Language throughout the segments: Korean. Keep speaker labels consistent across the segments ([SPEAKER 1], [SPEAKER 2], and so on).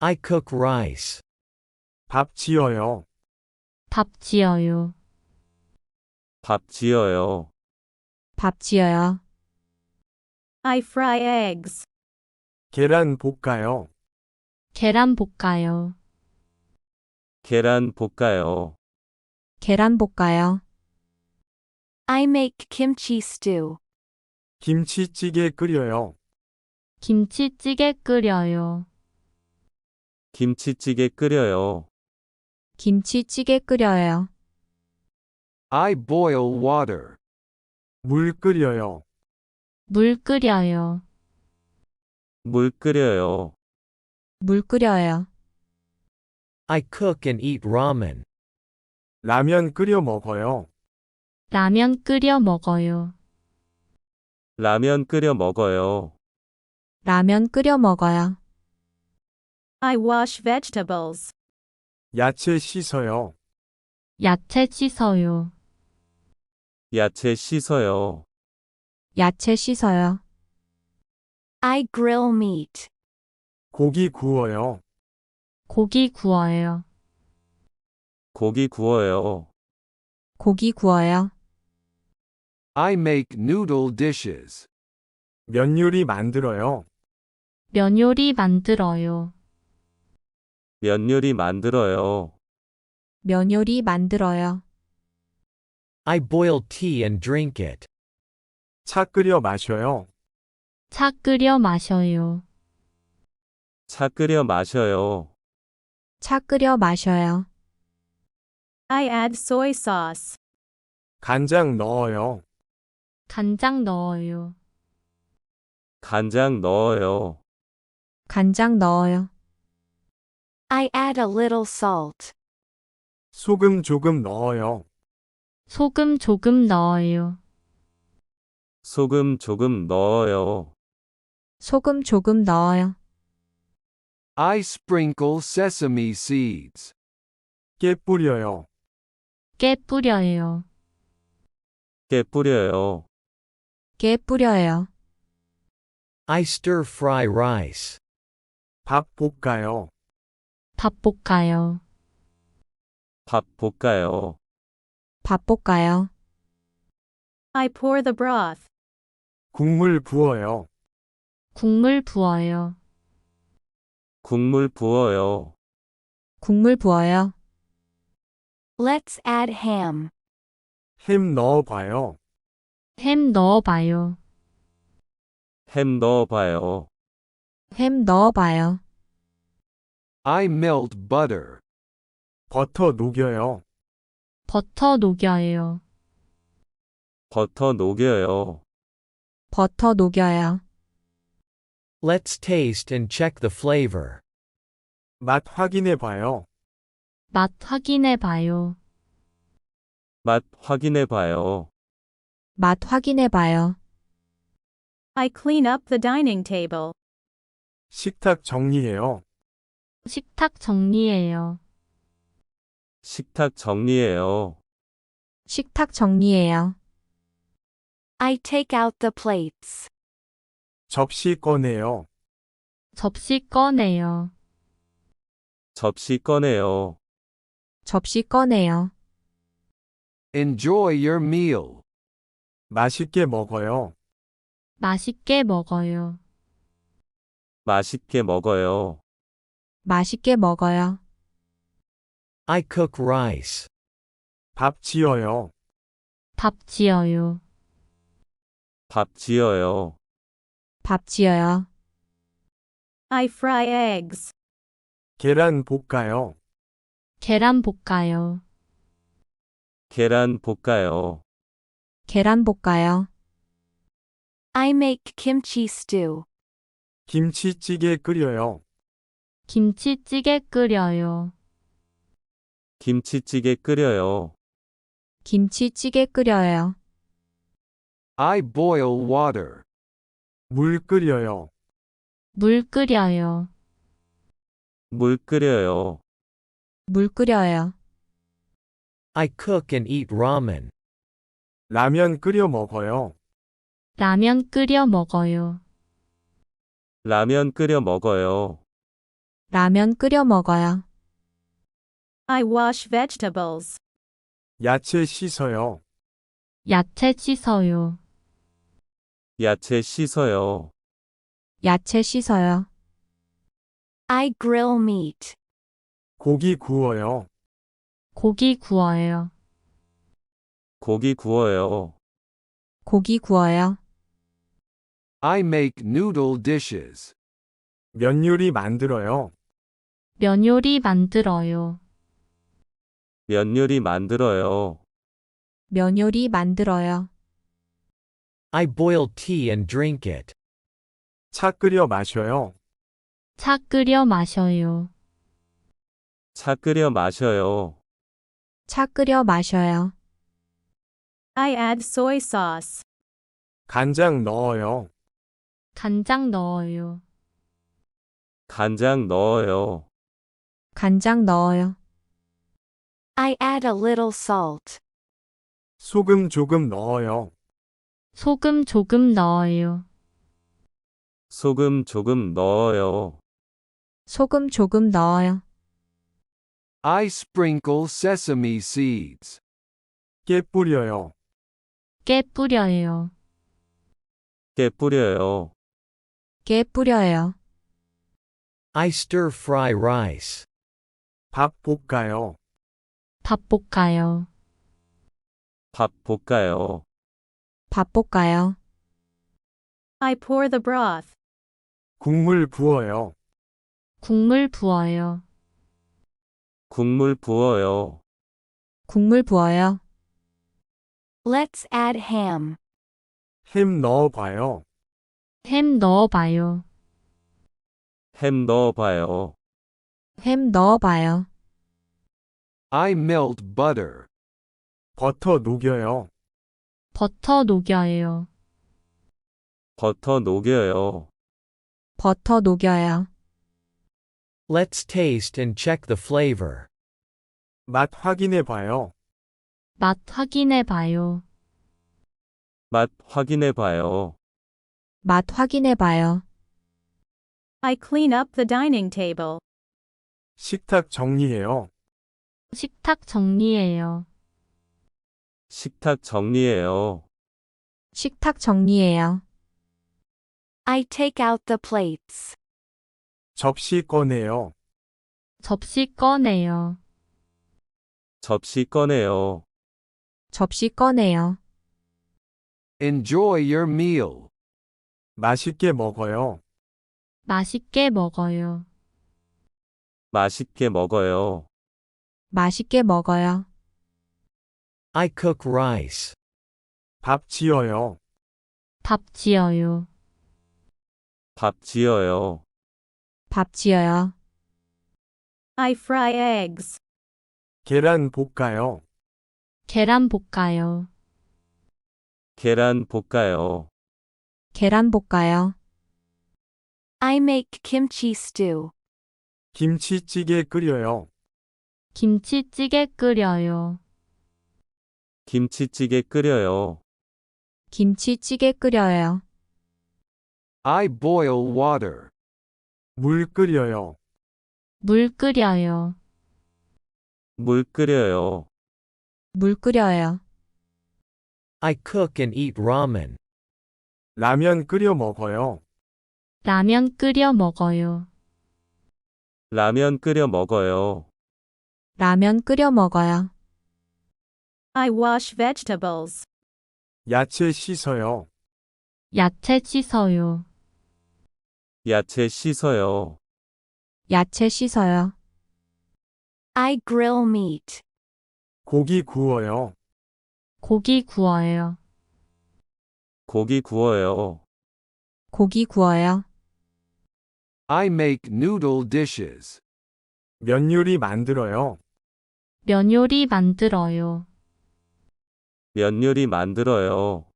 [SPEAKER 1] I cook rice.
[SPEAKER 2] 밥 지어요.
[SPEAKER 3] 밥 지어요.
[SPEAKER 4] 밥 지어요.
[SPEAKER 3] 밥 지어요.
[SPEAKER 5] I fry eggs.
[SPEAKER 2] 계란 볶아요.
[SPEAKER 3] 계란 볶아요.
[SPEAKER 4] 계란 볶아요.
[SPEAKER 3] 계란 볶아요.
[SPEAKER 5] I make kimchi stew.
[SPEAKER 2] 김치찌개 끓여요.
[SPEAKER 3] 김치찌개 끓여요.
[SPEAKER 4] 김치찌개 끓여요.
[SPEAKER 3] 김치찌개 끓여요.
[SPEAKER 6] I boil water.
[SPEAKER 2] 물 끓여요.
[SPEAKER 3] 물 끓여요.
[SPEAKER 4] 물 끓여요.
[SPEAKER 3] 물 끓여요.
[SPEAKER 1] I cook and eat ramen.
[SPEAKER 2] 라면 끓여 먹어요.
[SPEAKER 3] 라면 끓여 먹어요.
[SPEAKER 4] 라면 끓여 먹어요.
[SPEAKER 3] 라면 끓여 먹어요.
[SPEAKER 5] I wash vegetables.
[SPEAKER 2] 야채 씻어요.
[SPEAKER 3] 야채 씻어요.
[SPEAKER 4] 야채 씻어요.
[SPEAKER 3] 야채 씻어요.
[SPEAKER 5] I grill meat.
[SPEAKER 2] 고기 구워요.
[SPEAKER 3] 고기 구워요.
[SPEAKER 4] 고기 구워요.
[SPEAKER 3] 고기 구워요.
[SPEAKER 6] I make noodle dishes.
[SPEAKER 2] 면 요리 만들어요.
[SPEAKER 3] 면 요리 만들어요.
[SPEAKER 4] 면 요리 만들어요.
[SPEAKER 3] 면 요리 만들어요.
[SPEAKER 1] I boil tea and drink it.
[SPEAKER 2] 차 끓여 마셔요.
[SPEAKER 3] 차 끓여 마셔요.
[SPEAKER 4] 차 끓여 마셔요.
[SPEAKER 3] 차 끓여 마셔요.
[SPEAKER 5] I add soy sauce.
[SPEAKER 2] 간장 넣어요.
[SPEAKER 3] 간장 넣어요.
[SPEAKER 4] 간장 넣어요.
[SPEAKER 3] 간장 넣어요.
[SPEAKER 5] I add a little salt.
[SPEAKER 2] 소금 조금 넣어요.
[SPEAKER 3] 소금 조금 넣어요.
[SPEAKER 4] 소금 조금 넣어요.
[SPEAKER 3] 소금 조금 넣어요.
[SPEAKER 6] I sprinkle sesame seeds.
[SPEAKER 2] 깨 뿌려요.
[SPEAKER 3] 깨 뿌려요.
[SPEAKER 4] 깨 뿌려요.
[SPEAKER 3] 깨 뿌려요.
[SPEAKER 1] I stir fry rice.
[SPEAKER 2] 밥 볶아요.
[SPEAKER 3] 밥 볶아요.
[SPEAKER 4] 밥 볶아요.
[SPEAKER 3] 밥 볶아요.
[SPEAKER 5] I pour the broth.
[SPEAKER 2] 국물 부어요.
[SPEAKER 3] 국물 부어요.
[SPEAKER 4] 국물 부어요.
[SPEAKER 3] 국물 부어요.
[SPEAKER 5] Let's add ham.
[SPEAKER 2] 햄 넣어봐요.
[SPEAKER 3] 햄 넣어봐요.
[SPEAKER 4] 햄 넣어봐요.
[SPEAKER 3] 햄 넣어봐요.
[SPEAKER 6] I melt butter.
[SPEAKER 2] 버터 녹여요.
[SPEAKER 3] 버터 녹여요.
[SPEAKER 4] 버터 녹여요.
[SPEAKER 3] 버터 녹여요.
[SPEAKER 1] Let's taste and check the flavor.
[SPEAKER 2] 맛 확인해 봐요.
[SPEAKER 3] 맛 확인해 봐요.
[SPEAKER 4] 맛 확인해 봐요.
[SPEAKER 3] 맛 확인해 봐요.
[SPEAKER 5] I clean up the dining table.
[SPEAKER 2] 식탁 정리해요.
[SPEAKER 3] 식탁 정리해요.
[SPEAKER 4] 식탁 정리해요.
[SPEAKER 3] 식탁 정리해요.
[SPEAKER 5] I take out the plates.
[SPEAKER 2] 접시 꺼내요.
[SPEAKER 3] 접시 꺼내요.
[SPEAKER 4] 접시 꺼내요.
[SPEAKER 3] 접시 꺼내요.
[SPEAKER 6] Enjoy your meal.
[SPEAKER 2] 맛있게 먹어요.
[SPEAKER 3] 맛있게 먹어요.
[SPEAKER 4] 맛있게 먹어요.
[SPEAKER 3] 맛있게 먹어요.
[SPEAKER 1] I cook rice.
[SPEAKER 2] 밥 지어요.
[SPEAKER 3] 밥 지어요.
[SPEAKER 4] 밥 지어요.
[SPEAKER 3] 밥 지어요.
[SPEAKER 5] I fry eggs.
[SPEAKER 2] 계란 볶아요.
[SPEAKER 3] 계란 볶아요.
[SPEAKER 4] 계란 볶아요.
[SPEAKER 3] 계란 볶아요.
[SPEAKER 5] I make kimchi stew.
[SPEAKER 2] 김치찌개 끓여요.
[SPEAKER 3] 김치찌개 끓여요.
[SPEAKER 4] 김치찌개 끓여요.
[SPEAKER 3] 김치찌개 끓여요.
[SPEAKER 6] I boil water.
[SPEAKER 2] 물 끓여요.
[SPEAKER 3] 물 끓여요.
[SPEAKER 4] 물 끓여요.
[SPEAKER 3] 물 끓여요.
[SPEAKER 1] I cook and eat ramen.
[SPEAKER 2] 라면 끓여 먹어요.
[SPEAKER 3] 라면 끓여 먹어요.
[SPEAKER 4] 라면 끓여 먹어요.
[SPEAKER 3] 라면 끓여 먹어요.
[SPEAKER 5] I wash vegetables.
[SPEAKER 2] 야채 씻어요.
[SPEAKER 3] 야채 씻어요.
[SPEAKER 4] 야채 씻어요.
[SPEAKER 3] 야채 씻어요.
[SPEAKER 5] I grill meat.
[SPEAKER 2] 고기 구워요.
[SPEAKER 3] 고기 구워요.
[SPEAKER 4] 고기 구워요.
[SPEAKER 3] 고기 구워요.
[SPEAKER 6] I make noodle dishes.
[SPEAKER 2] 면 요리 만들어요.
[SPEAKER 3] 면 요리 만들어요.
[SPEAKER 4] 면 요리 만들어요.
[SPEAKER 3] 면 요리 만들어요.
[SPEAKER 1] I boil tea and drink it.
[SPEAKER 2] 차 끓여 마셔요.
[SPEAKER 3] 차 끓여 마셔요.
[SPEAKER 4] 차 끓여 마셔요.
[SPEAKER 3] 차 끓여 마셔요.
[SPEAKER 5] I add soy sauce.
[SPEAKER 2] 간장 넣어요.
[SPEAKER 3] 간장 넣어요.
[SPEAKER 4] 간장 넣어요.
[SPEAKER 3] 간장 넣어요.
[SPEAKER 5] I add a little salt.
[SPEAKER 2] 소금 조금 넣어요.
[SPEAKER 3] 소금 조금 넣어요.
[SPEAKER 4] 소금 조금 넣어요.
[SPEAKER 3] 소금 조금 넣어요.
[SPEAKER 6] I sprinkle sesame seeds.
[SPEAKER 2] 깨 뿌려요.
[SPEAKER 3] 깨 뿌려요.
[SPEAKER 4] 깨 뿌려요.
[SPEAKER 3] 깨 뿌려요.
[SPEAKER 1] I stir fry rice.
[SPEAKER 2] 밥 볶아요.
[SPEAKER 3] 밥 볶아요.
[SPEAKER 4] 밥 볶아요.
[SPEAKER 3] 밥 볶아요.
[SPEAKER 5] I pour the broth.
[SPEAKER 2] 국물 부어요.
[SPEAKER 3] 국물 부어요.
[SPEAKER 4] 국물 부어요.
[SPEAKER 3] 국물 부어요.
[SPEAKER 5] Let's add ham.
[SPEAKER 2] 햄 넣어봐요.
[SPEAKER 3] 햄 넣어봐요.
[SPEAKER 4] 햄 넣어봐요.
[SPEAKER 3] 햄 넣어봐요.
[SPEAKER 6] I melt butter.
[SPEAKER 2] 버터 녹여요.
[SPEAKER 3] 버터 녹여요.
[SPEAKER 4] 버터 녹여요.
[SPEAKER 3] 버터 녹여요.
[SPEAKER 1] Let's taste and check the flavor.
[SPEAKER 2] 맛 확인해 봐요.
[SPEAKER 3] 맛 확인해 봐요.
[SPEAKER 4] 맛 확인해 봐요.
[SPEAKER 3] 맛 확인해 봐요.
[SPEAKER 5] I clean up the dining table.
[SPEAKER 2] 식탁 정리해요.
[SPEAKER 3] 식탁 정리해요.
[SPEAKER 4] 식탁 정리해요.
[SPEAKER 3] 식탁 정리해요.
[SPEAKER 5] I take out the plates.
[SPEAKER 2] 접시 꺼내요.
[SPEAKER 3] 접시 꺼내요.
[SPEAKER 4] 접시 꺼내요.
[SPEAKER 3] 접시 꺼내요.
[SPEAKER 6] Enjoy your meal.
[SPEAKER 2] 맛있게 먹어요.
[SPEAKER 3] 맛있게 먹어요.
[SPEAKER 4] 맛있게 먹어요.
[SPEAKER 3] 맛있게 먹어요.
[SPEAKER 1] I cook rice.
[SPEAKER 2] 밥 지어요.
[SPEAKER 3] 밥 지어요.
[SPEAKER 4] 밥 지어요.
[SPEAKER 3] 밥 지어요.
[SPEAKER 5] I fry eggs.
[SPEAKER 2] 계란 볶아요.
[SPEAKER 3] 계란 볶아요.
[SPEAKER 4] 계란 볶아요.
[SPEAKER 3] 계란 볶아요.
[SPEAKER 5] I make kimchi stew.
[SPEAKER 2] 김치찌개 끓여요.
[SPEAKER 3] 김치찌개 끓여요.
[SPEAKER 4] 김치찌개 끓여요.
[SPEAKER 3] 김치찌개 끓여요.
[SPEAKER 6] I boil water.
[SPEAKER 2] 물 끓여요.
[SPEAKER 3] 물 끓여요.
[SPEAKER 4] 물 끓여요.
[SPEAKER 3] 물 끓여요.
[SPEAKER 1] I cook and eat ramen.
[SPEAKER 2] 라면 끓여 먹어요.
[SPEAKER 3] 라면 끓여 먹어요.
[SPEAKER 4] 라면 끓여 먹어요.
[SPEAKER 3] 라면 끓여 먹어요.
[SPEAKER 5] I wash vegetables.
[SPEAKER 2] 야채 씻어요.
[SPEAKER 3] 야채 씻어요.
[SPEAKER 4] 야채 씻어요.
[SPEAKER 3] 야채 씻어요.
[SPEAKER 5] I grill meat.
[SPEAKER 2] 고기 구워요.
[SPEAKER 3] 고기 구워요.
[SPEAKER 4] 고기 구워요.
[SPEAKER 3] 고기 구워요.
[SPEAKER 6] I make noodle dishes.
[SPEAKER 2] 면 요리 만들어요.
[SPEAKER 3] 면 요리 만들어요.
[SPEAKER 4] 면 요리 만들어요.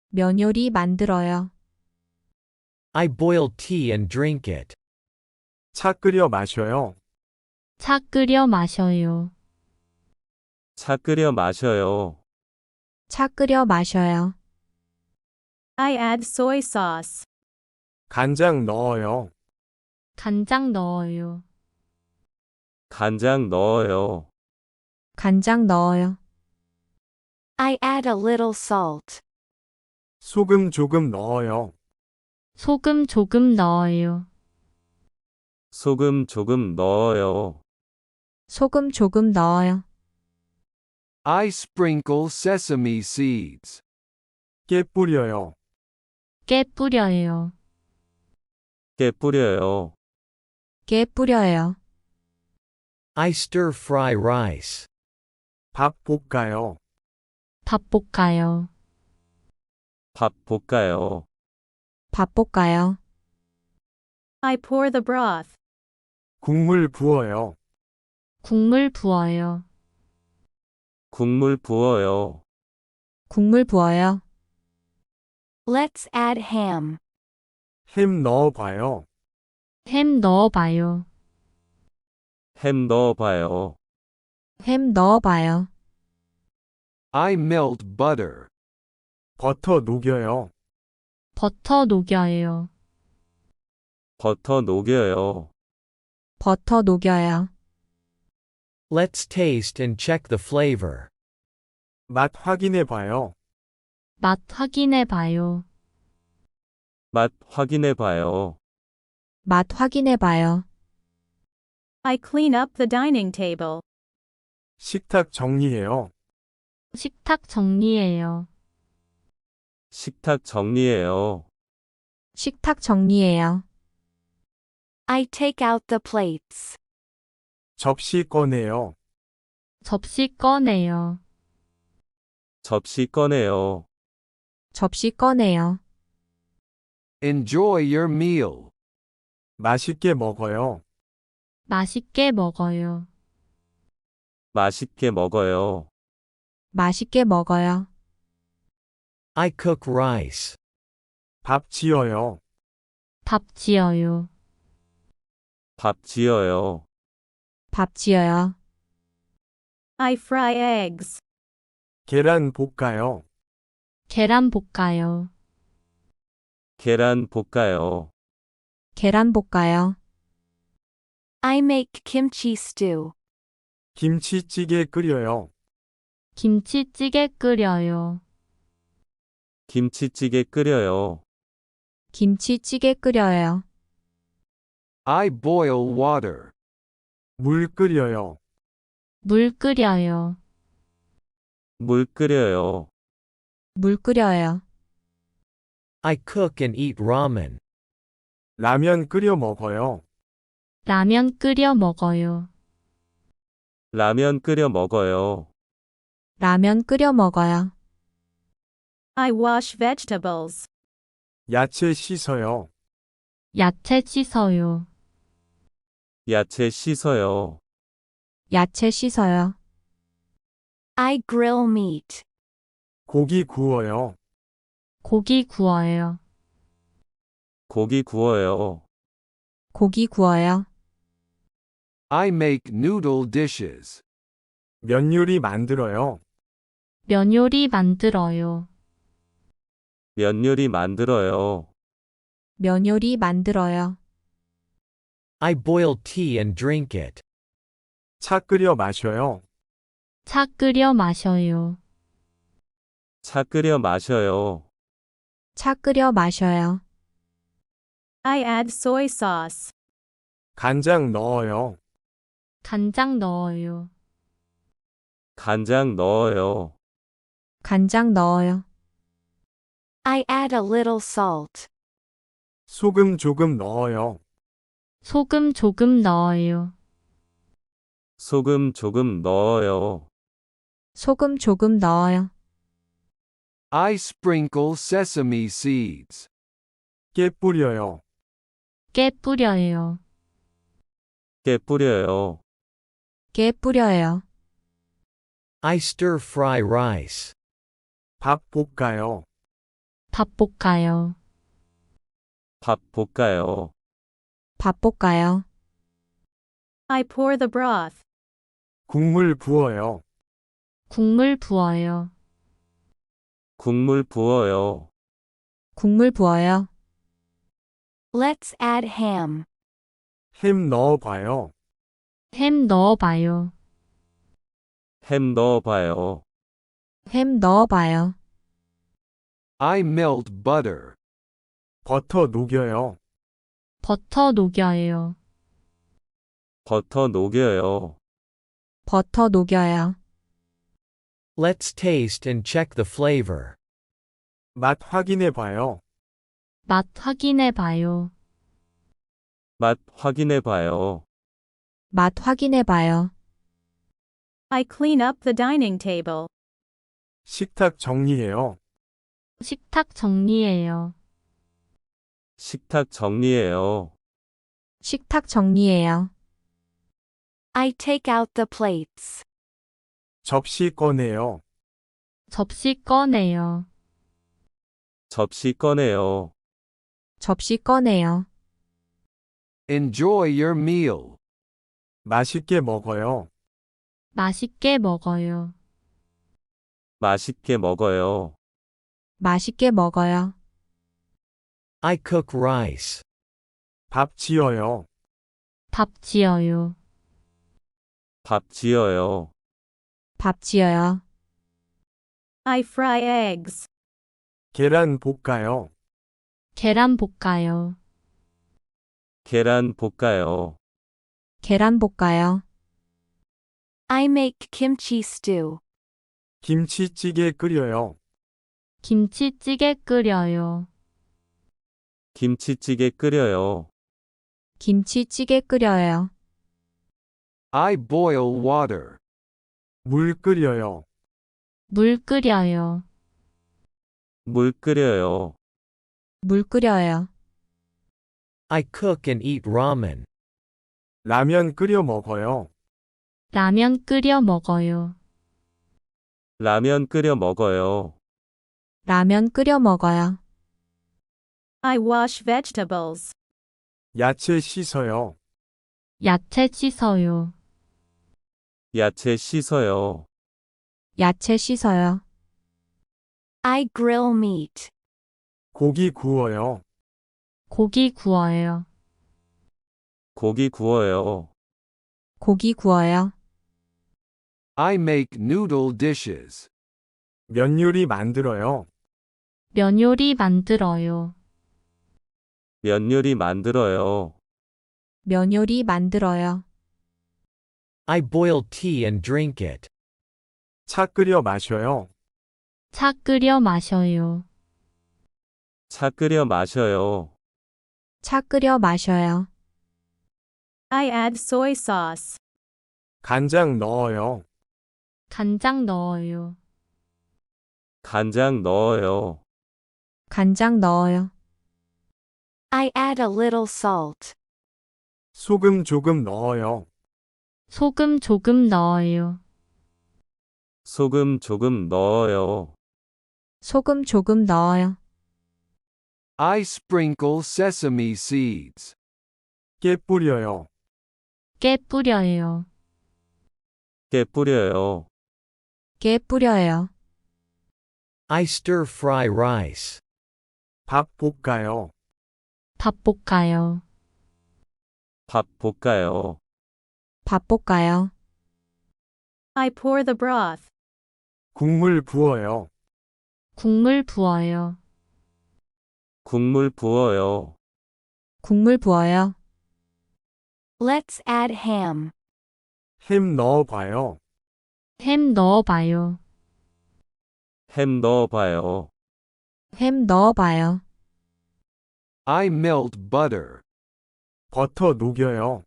[SPEAKER 3] 면 요리 만들어요.
[SPEAKER 1] I boil tea and drink it.
[SPEAKER 2] 차 끓여 마셔요.
[SPEAKER 3] 차 끓여 마셔요.
[SPEAKER 4] 차 끓여 마셔요.
[SPEAKER 3] 차 끓여 마셔요.
[SPEAKER 5] I add soy sauce.
[SPEAKER 2] 간장 넣어요.
[SPEAKER 3] 간장 넣어요.
[SPEAKER 4] 간장 넣어요.
[SPEAKER 3] 간장 넣어요.
[SPEAKER 7] I add a little salt.
[SPEAKER 2] 소금 조금 넣어요.
[SPEAKER 3] 소금 조금 넣어요.
[SPEAKER 4] 소금 조금 넣어요.
[SPEAKER 3] 소금 조금 넣어요.
[SPEAKER 6] I sprinkle sesame seeds.
[SPEAKER 2] 깨 뿌려요.
[SPEAKER 3] 깨 뿌려요.
[SPEAKER 4] 깨 뿌려요.
[SPEAKER 3] 깨 뿌려요.
[SPEAKER 1] I stir fry rice.
[SPEAKER 2] 밥 볶아요.
[SPEAKER 3] 밥 볶아요.
[SPEAKER 4] 밥 볶아요.
[SPEAKER 3] 밥 볶아요.
[SPEAKER 5] I pour the broth.
[SPEAKER 2] 국물 부어요.
[SPEAKER 3] 국물 부어요.
[SPEAKER 4] 국물 부어요.
[SPEAKER 3] 국물 부어요.
[SPEAKER 7] Let's add ham.
[SPEAKER 2] 햄 넣어봐요.
[SPEAKER 3] 햄 넣어봐요.
[SPEAKER 4] 햄 넣어봐요.
[SPEAKER 3] 햄 넣어봐요.
[SPEAKER 6] I melt butter.
[SPEAKER 2] 버터 녹여요.
[SPEAKER 3] 버터 녹여요.
[SPEAKER 4] 버터 녹여요.
[SPEAKER 3] 버터 녹여요.
[SPEAKER 1] Let's taste and check the flavor.
[SPEAKER 2] 맛 확인해봐요.
[SPEAKER 3] 맛 확인해봐요.
[SPEAKER 4] 맛 확인해봐요.
[SPEAKER 3] 맛 확인해봐요.
[SPEAKER 5] I clean up the dining table.
[SPEAKER 2] 식탁 정리해요.
[SPEAKER 3] 식탁 정리해요.
[SPEAKER 4] 식탁 정리해요.
[SPEAKER 3] 식탁 정리해요.
[SPEAKER 7] I take out the plates.
[SPEAKER 2] 접시 꺼내요.
[SPEAKER 3] 접시 꺼내요.
[SPEAKER 4] 접시 꺼내요.
[SPEAKER 3] 접시 꺼내요.
[SPEAKER 6] Enjoy your meal.
[SPEAKER 2] 맛있게 먹어요.
[SPEAKER 3] 맛있게 먹어요.
[SPEAKER 4] 맛있게 먹어요.
[SPEAKER 3] 맛있게 먹어요.
[SPEAKER 1] I cook rice.
[SPEAKER 2] 밥 지어요.
[SPEAKER 3] 밥 지어요.
[SPEAKER 4] 밥 지어요.
[SPEAKER 3] 밥 지어요.
[SPEAKER 5] I fry eggs.
[SPEAKER 2] 계란 볶아요.
[SPEAKER 3] 계란 볶아요.
[SPEAKER 4] 계란 볶아요.
[SPEAKER 3] 계란 볶아요.
[SPEAKER 7] I make kimchi stew.
[SPEAKER 2] 김치찌개 끓여요.
[SPEAKER 3] 김치찌개 끓여요.
[SPEAKER 4] 김치찌개 끓여요.
[SPEAKER 3] 김치찌개 끓여요.
[SPEAKER 6] I boil water.
[SPEAKER 2] 물 끓여요.
[SPEAKER 3] 물 끓여요.
[SPEAKER 4] 물 끓여요.
[SPEAKER 3] 물 끓여요.
[SPEAKER 1] I cook and eat ramen.
[SPEAKER 2] 라면 끓여 먹어요.
[SPEAKER 3] 라면 끓여 먹어요.
[SPEAKER 4] 라면 끓여 먹어요.
[SPEAKER 3] 라면 끓여 먹어요.
[SPEAKER 5] I wash vegetables.
[SPEAKER 2] 야채 씻어요.
[SPEAKER 3] 야채 씻어요.
[SPEAKER 4] 야채 씻어요.
[SPEAKER 3] 야채 씻어요.
[SPEAKER 7] I grill meat.
[SPEAKER 2] 고기 구워요.
[SPEAKER 3] 고기 구워요.
[SPEAKER 4] 고기 구워요.
[SPEAKER 3] 고기 구워요.
[SPEAKER 6] I make noodle dishes.
[SPEAKER 2] 면 요리 만들어요.
[SPEAKER 3] 면 요리 만들어요.
[SPEAKER 4] 면 요리 만들어요.
[SPEAKER 3] 면 요리 만들어요.
[SPEAKER 1] I boil tea and drink it.
[SPEAKER 2] 차 끓여 마셔요.
[SPEAKER 3] 차 끓여 마셔요.
[SPEAKER 4] 차 끓여 마셔요.
[SPEAKER 3] 차 끓여 마셔요.
[SPEAKER 5] I add soy sauce.
[SPEAKER 2] 간장 넣어요.
[SPEAKER 3] 간장 넣어요.
[SPEAKER 4] 간장 넣어요.
[SPEAKER 3] 간장 넣어요.
[SPEAKER 7] I add a little salt.
[SPEAKER 2] 소금 조금 넣어요.
[SPEAKER 3] 소금 조금 넣어요.
[SPEAKER 4] 소금 조금 넣어요.
[SPEAKER 3] 소금 조금 넣어요.
[SPEAKER 6] I sprinkle sesame seeds.
[SPEAKER 2] 깨 뿌려요.
[SPEAKER 3] 깨 뿌려요.
[SPEAKER 4] 깨 뿌려요.
[SPEAKER 3] 깨 뿌려요.
[SPEAKER 1] I stir fry rice.
[SPEAKER 2] 밥 볶아요.
[SPEAKER 3] 밥 볶아요.
[SPEAKER 4] 밥 볶아요.
[SPEAKER 3] 밥 볶아요.
[SPEAKER 5] I pour the broth.
[SPEAKER 2] 국물 부어요.
[SPEAKER 3] 국물 부어요.
[SPEAKER 4] 국물 부어요.
[SPEAKER 3] 국물 부어요.
[SPEAKER 7] Let's add ham.
[SPEAKER 2] 햄 넣어봐요.
[SPEAKER 3] 햄 넣어봐요.
[SPEAKER 4] 햄 넣어봐요.
[SPEAKER 3] 햄 넣어봐요.
[SPEAKER 6] I melt butter.
[SPEAKER 2] 버터 녹여요.
[SPEAKER 3] 버터 녹여요.
[SPEAKER 4] 버터 녹여요.
[SPEAKER 3] 버터 녹여요.
[SPEAKER 1] Let's taste and check the flavor.
[SPEAKER 2] 맛 확인해봐요.
[SPEAKER 3] 맛 확인해봐요.
[SPEAKER 4] 맛 확인해봐요.
[SPEAKER 3] 맛 확인해봐요.
[SPEAKER 5] I clean up the dining table.
[SPEAKER 2] 식탁 정리해요.
[SPEAKER 3] 식탁 정리해요.
[SPEAKER 4] 식탁 정리해요.
[SPEAKER 3] 식탁 정리해요.
[SPEAKER 7] I take out the plates.
[SPEAKER 2] 접시 꺼내요.
[SPEAKER 3] 접시 꺼내요.
[SPEAKER 4] 접시 꺼내요.
[SPEAKER 3] 접시 꺼내요.
[SPEAKER 6] Enjoy your meal.
[SPEAKER 2] 맛있게 먹어요.
[SPEAKER 3] 맛있게 먹어요.
[SPEAKER 4] 맛있게 먹어요.
[SPEAKER 3] 맛있게 먹어요.
[SPEAKER 1] I cook rice.
[SPEAKER 2] 밥 지어요.
[SPEAKER 3] 밥 지어요.
[SPEAKER 4] 밥 지어요.
[SPEAKER 3] 밥 지어요.
[SPEAKER 5] I fry eggs.
[SPEAKER 2] 계란 볶아요.
[SPEAKER 3] 계란 볶아요.
[SPEAKER 4] 계란 볶아요.
[SPEAKER 3] 계란 볶아요.
[SPEAKER 7] I make kimchi stew.
[SPEAKER 2] 김치찌개 끓여요.
[SPEAKER 3] 김치찌개 끓여요.
[SPEAKER 4] 김치찌개 끓여요.
[SPEAKER 3] 김치찌개 끓여요.
[SPEAKER 6] I boil water.
[SPEAKER 2] 물 끓여요.
[SPEAKER 3] 물 끓여요.
[SPEAKER 4] 물 끓여요.
[SPEAKER 3] 물 끓여요.
[SPEAKER 1] I cook and eat ramen.
[SPEAKER 2] 라면 끓여 먹어요.
[SPEAKER 3] 라면 끓여 먹어요.
[SPEAKER 4] 라면 끓여 먹어요.
[SPEAKER 3] 라면 끓여 먹어요.
[SPEAKER 5] I wash vegetables.
[SPEAKER 2] 야채 씻어요.
[SPEAKER 3] 야채 씻어요.
[SPEAKER 4] 야채 씻어요.
[SPEAKER 3] 야채 씻어요.
[SPEAKER 7] I grill meat.
[SPEAKER 2] 고기 구워요.
[SPEAKER 3] 고기 구워요.
[SPEAKER 4] 고기 구워요.
[SPEAKER 3] 고기 구워요.
[SPEAKER 6] I make noodle dishes.
[SPEAKER 2] 면 요리 만들어요.
[SPEAKER 3] 면 요리 만들어요.
[SPEAKER 4] 면 요리 만들어요.
[SPEAKER 3] 면 요리 만들어요.
[SPEAKER 1] I boil tea and drink it.
[SPEAKER 2] 차 끓여 마셔요.
[SPEAKER 3] 차 끓여 마셔요.
[SPEAKER 4] 차 끓여 마셔요.
[SPEAKER 3] 차 끓여 마셔요.
[SPEAKER 5] I add soy sauce.
[SPEAKER 2] 간장 넣어요.
[SPEAKER 3] 간장 넣어요.
[SPEAKER 4] 간장 넣어요.
[SPEAKER 3] 간장 넣어요.
[SPEAKER 7] I add a little salt.
[SPEAKER 2] 소금 조금 넣어요.
[SPEAKER 3] 소금 조금 넣어요.
[SPEAKER 4] 소금 조금 넣어요.
[SPEAKER 3] 소금 조금 넣어요.
[SPEAKER 6] I sprinkle sesame seeds.
[SPEAKER 2] 깨 뿌려요.
[SPEAKER 3] 깨 뿌려요.
[SPEAKER 4] 깨 뿌려요.
[SPEAKER 3] 깨 뿌려요.
[SPEAKER 1] I stir fry rice.
[SPEAKER 2] 밥 볶아요.
[SPEAKER 3] 밥 볶아요.
[SPEAKER 4] 밥 볶아요.
[SPEAKER 3] 밥 볶아요.
[SPEAKER 5] I pour the broth.
[SPEAKER 2] 국물 부어요.
[SPEAKER 3] 국물 부어요.
[SPEAKER 4] 국물 부어요.
[SPEAKER 3] 국물 부어요.
[SPEAKER 7] Let's add ham.
[SPEAKER 2] 햄 넣어봐요.
[SPEAKER 3] 햄 넣어봐요.
[SPEAKER 4] 햄 넣어봐요.
[SPEAKER 3] 햄 넣어봐요.
[SPEAKER 6] I melt butter.
[SPEAKER 2] 버터 녹여요.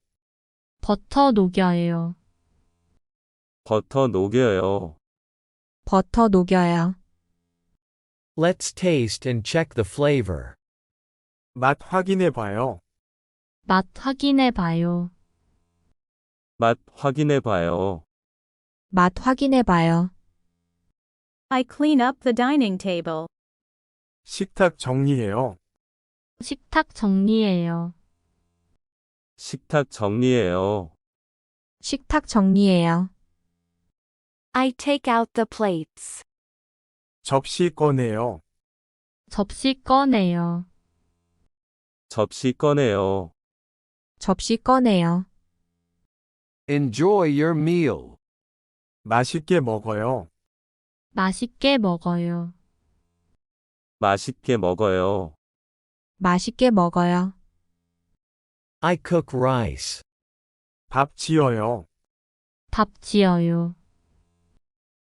[SPEAKER 3] 버터 녹여요.
[SPEAKER 4] 버터 녹여요.
[SPEAKER 3] 버터 녹여요.
[SPEAKER 1] Let's taste and check the flavor.
[SPEAKER 2] 맛 확인해봐요.
[SPEAKER 3] 맛 확인해봐요.
[SPEAKER 4] 맛 확인해봐요.
[SPEAKER 3] 맛 확인해봐요.
[SPEAKER 5] I clean up the dining table.
[SPEAKER 2] 식탁 정리해요.
[SPEAKER 3] 식탁 정리해요.
[SPEAKER 4] 식탁 정리해요.
[SPEAKER 3] 식탁 정리해요.
[SPEAKER 7] I take out the plates.
[SPEAKER 2] 접시 꺼내요.
[SPEAKER 3] 접시 꺼내요.
[SPEAKER 4] 접시 꺼내요.
[SPEAKER 3] 접시 꺼내요.
[SPEAKER 6] Enjoy your meal.
[SPEAKER 2] 맛있게 먹어요.
[SPEAKER 3] 맛있게 먹어요.
[SPEAKER 4] 맛있게 먹어요.
[SPEAKER 3] 맛있게 먹어요.
[SPEAKER 1] I cook rice.
[SPEAKER 2] 밥 지어요.
[SPEAKER 3] 밥 지어요.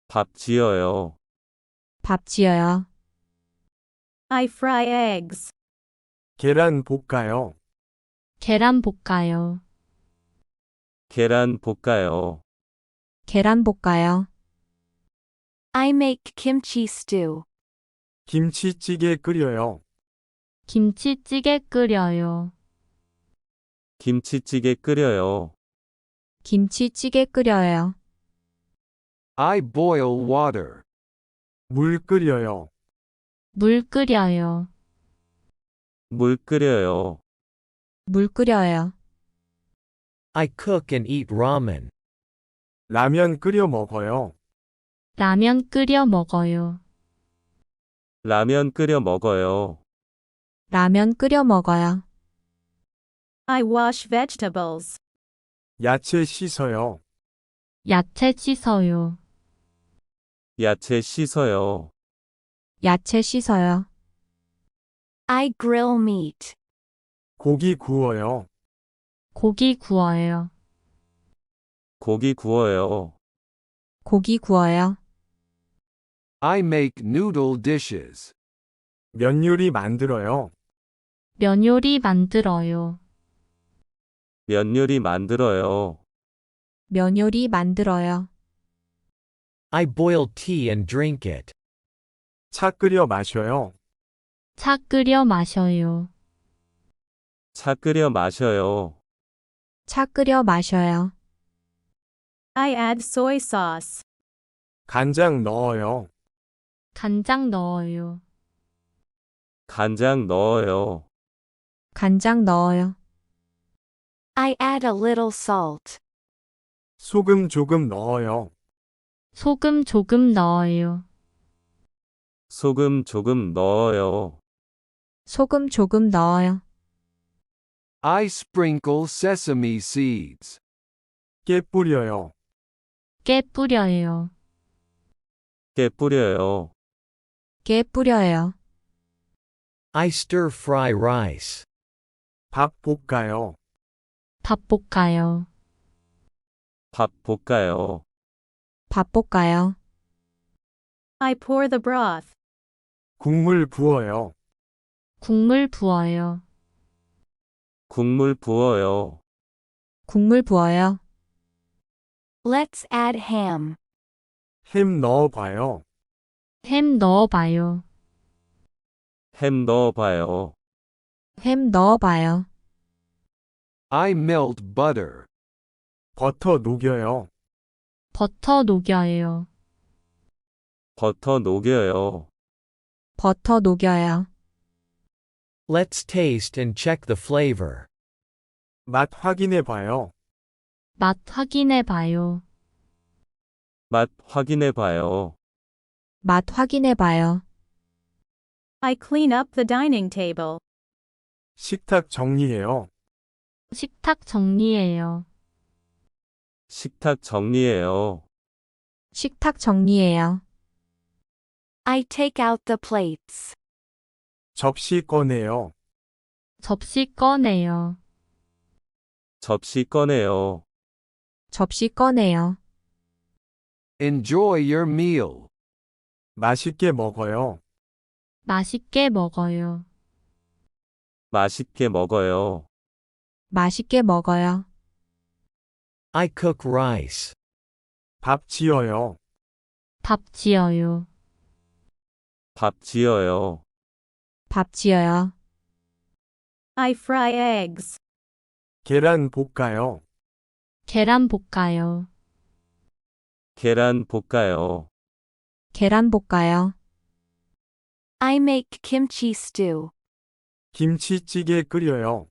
[SPEAKER 4] 밥 지어요.
[SPEAKER 3] 밥 지어요.
[SPEAKER 5] I fry eggs.
[SPEAKER 2] 계란 볶아요.
[SPEAKER 3] 계란 볶아요.
[SPEAKER 4] 계란 볶아요.
[SPEAKER 3] 계란 볶아요.
[SPEAKER 7] I make kimchi stew.
[SPEAKER 2] 김치찌개 끓여요.
[SPEAKER 3] 김치찌개 끓여요.
[SPEAKER 4] 김치찌개 끓여요.
[SPEAKER 3] 김치찌개 끓여요.
[SPEAKER 6] I boil water.
[SPEAKER 2] 물 끓여요.
[SPEAKER 3] 물 끓여요.
[SPEAKER 4] 물 끓여요.
[SPEAKER 3] 물 끓여요.
[SPEAKER 1] I cook and eat ramen.
[SPEAKER 2] 라면 끓여 먹어요.
[SPEAKER 3] 라면 끓여 먹어요.
[SPEAKER 4] 라면 끓여 먹어요.
[SPEAKER 3] 라면 끓여 먹어요.
[SPEAKER 5] I wash vegetables.
[SPEAKER 2] 야채 씻어요.
[SPEAKER 3] 야채 씻어요.
[SPEAKER 4] 야채 씻어요.
[SPEAKER 3] 야채 씻어요.
[SPEAKER 7] I grill meat.
[SPEAKER 2] 고기 구워요.
[SPEAKER 3] 고기 구워요.
[SPEAKER 4] 고기 구워요.
[SPEAKER 3] 고기 구워요.
[SPEAKER 6] I make noodle dishes.
[SPEAKER 2] 면 요리 만들어요.
[SPEAKER 3] 면 요리 만들어요.
[SPEAKER 4] 면 요리 만들어요.
[SPEAKER 3] 면 요리 만들어요.
[SPEAKER 1] I boil tea and drink it.
[SPEAKER 2] 차 끓여 마셔요.
[SPEAKER 3] 차 끓여 마셔요.
[SPEAKER 4] 차 끓여 마셔요.
[SPEAKER 3] 차 끓여 마셔요.
[SPEAKER 5] I add soy sauce.
[SPEAKER 2] 간장 넣어요.
[SPEAKER 3] 간장 넣어요.
[SPEAKER 4] 간장 넣어요.
[SPEAKER 3] 간장 넣어요.
[SPEAKER 7] I add a little salt.
[SPEAKER 2] 소금 조금 넣어요.
[SPEAKER 3] 소금 조금 넣어요.
[SPEAKER 4] 소금 조금 넣어요.
[SPEAKER 3] 소금 조금 넣어요.
[SPEAKER 6] I sprinkle sesame seeds.
[SPEAKER 2] 깨 뿌려요.
[SPEAKER 3] 깨 뿌려요.
[SPEAKER 4] 깨 뿌려요.
[SPEAKER 3] 깨 뿌려요.
[SPEAKER 1] I stir fry rice.
[SPEAKER 2] 밥 볶아요.
[SPEAKER 3] 밥 볶아요.
[SPEAKER 4] 밥 볶아요.
[SPEAKER 3] 밥 볶아요.
[SPEAKER 5] I pour the broth.
[SPEAKER 2] 국물 부어요.
[SPEAKER 3] 국물 부어요.
[SPEAKER 4] 국물 부어요.
[SPEAKER 3] 국물 부어요.
[SPEAKER 7] Let's add ham.
[SPEAKER 2] 햄 넣어봐요.
[SPEAKER 3] 햄 넣어봐요.
[SPEAKER 4] 햄 넣어봐요.
[SPEAKER 3] 햄 넣어봐요.
[SPEAKER 6] I melt butter.
[SPEAKER 2] 버터 녹여요.
[SPEAKER 3] 버터 녹여요.
[SPEAKER 4] 버터 녹여요.
[SPEAKER 3] 버터 녹여요.
[SPEAKER 1] Let's taste and check the flavor.
[SPEAKER 2] 맛 확인해봐요.
[SPEAKER 3] 맛 확인해봐요.
[SPEAKER 4] 맛 확인해봐요.
[SPEAKER 3] 맛 확인해봐요.
[SPEAKER 5] I clean up the dining table.
[SPEAKER 2] 식탁 정리해요.
[SPEAKER 3] 식탁 정리해요.
[SPEAKER 4] 식탁 정리해요.
[SPEAKER 3] 식탁 정리해요.
[SPEAKER 7] I take out the plates.
[SPEAKER 2] 접시 꺼내요.
[SPEAKER 3] 접시 꺼내요.
[SPEAKER 4] 접시 꺼내요.
[SPEAKER 3] 접시 꺼내요.
[SPEAKER 6] Enjoy your meal.
[SPEAKER 2] 맛있게 먹어요.
[SPEAKER 3] 맛있게 먹어요.
[SPEAKER 4] 맛있게 먹어요.
[SPEAKER 3] 맛있게 먹어요.
[SPEAKER 1] I cook rice.
[SPEAKER 2] 밥 지어요.
[SPEAKER 3] 밥 지어요.
[SPEAKER 4] 밥 지어요.
[SPEAKER 3] 밥 지어요.
[SPEAKER 5] I fry eggs.
[SPEAKER 2] 계란 볶아요.
[SPEAKER 3] 계란 볶아요.
[SPEAKER 4] 계란 볶아요.
[SPEAKER 3] 계란 볶아요.
[SPEAKER 7] I make kimchi stew.
[SPEAKER 2] 김치찌개 끓여요.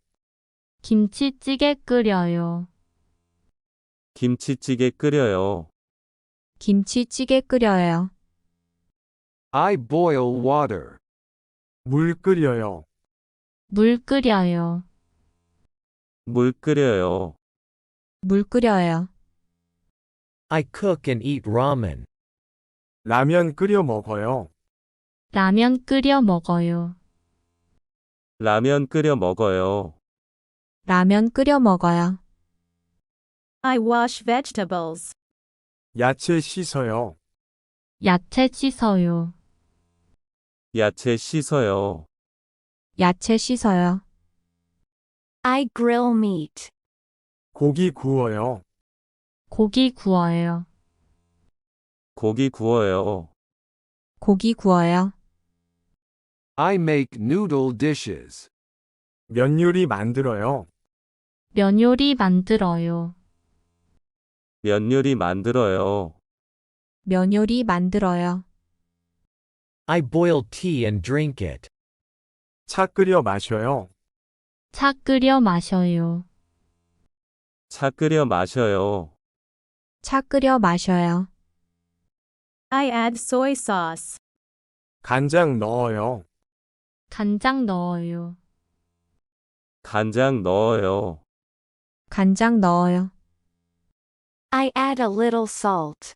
[SPEAKER 3] 김치찌개 끓여요.
[SPEAKER 4] 김치찌개 끓여요.
[SPEAKER 3] 김치찌개 끓여요.
[SPEAKER 6] I boil water.
[SPEAKER 2] 물 끓여요.
[SPEAKER 3] 물 끓여요.
[SPEAKER 4] 물 끓여요.
[SPEAKER 3] 물 끓여요.
[SPEAKER 1] I cook and eat ramen.
[SPEAKER 2] 라면 끓여 먹어요.
[SPEAKER 3] 라면 끓여 먹어요.
[SPEAKER 4] 라면 끓여 먹어요.
[SPEAKER 3] 라면 끓여 먹어요.
[SPEAKER 5] I wash vegetables.
[SPEAKER 2] 야채 씻어요.
[SPEAKER 3] 야채 씻어요.
[SPEAKER 4] 야채 씻어요.
[SPEAKER 3] 야채 씻어요.
[SPEAKER 7] I grill meat.
[SPEAKER 2] 고기 구워요.
[SPEAKER 3] 고기 구워요.
[SPEAKER 4] 고기 구워요.
[SPEAKER 3] 고기 구워요.
[SPEAKER 6] I make noodle dishes.
[SPEAKER 2] 면 요리 만들어요.
[SPEAKER 3] 면 요리 만들어요.
[SPEAKER 4] 면 요리 만들어요.
[SPEAKER 3] 면 요리 만들어요.
[SPEAKER 1] I boil tea and drink it.
[SPEAKER 2] 차 끓여 마셔요.
[SPEAKER 3] 차 끓여 마셔요.
[SPEAKER 4] 차 끓여 마셔요.
[SPEAKER 3] 차 끓여 마셔요.
[SPEAKER 5] I add soy sauce.
[SPEAKER 2] 간장 넣어요.
[SPEAKER 3] 간장 넣어요.
[SPEAKER 4] 간장 넣어요.
[SPEAKER 3] 간장 넣어요.
[SPEAKER 7] I add a little salt.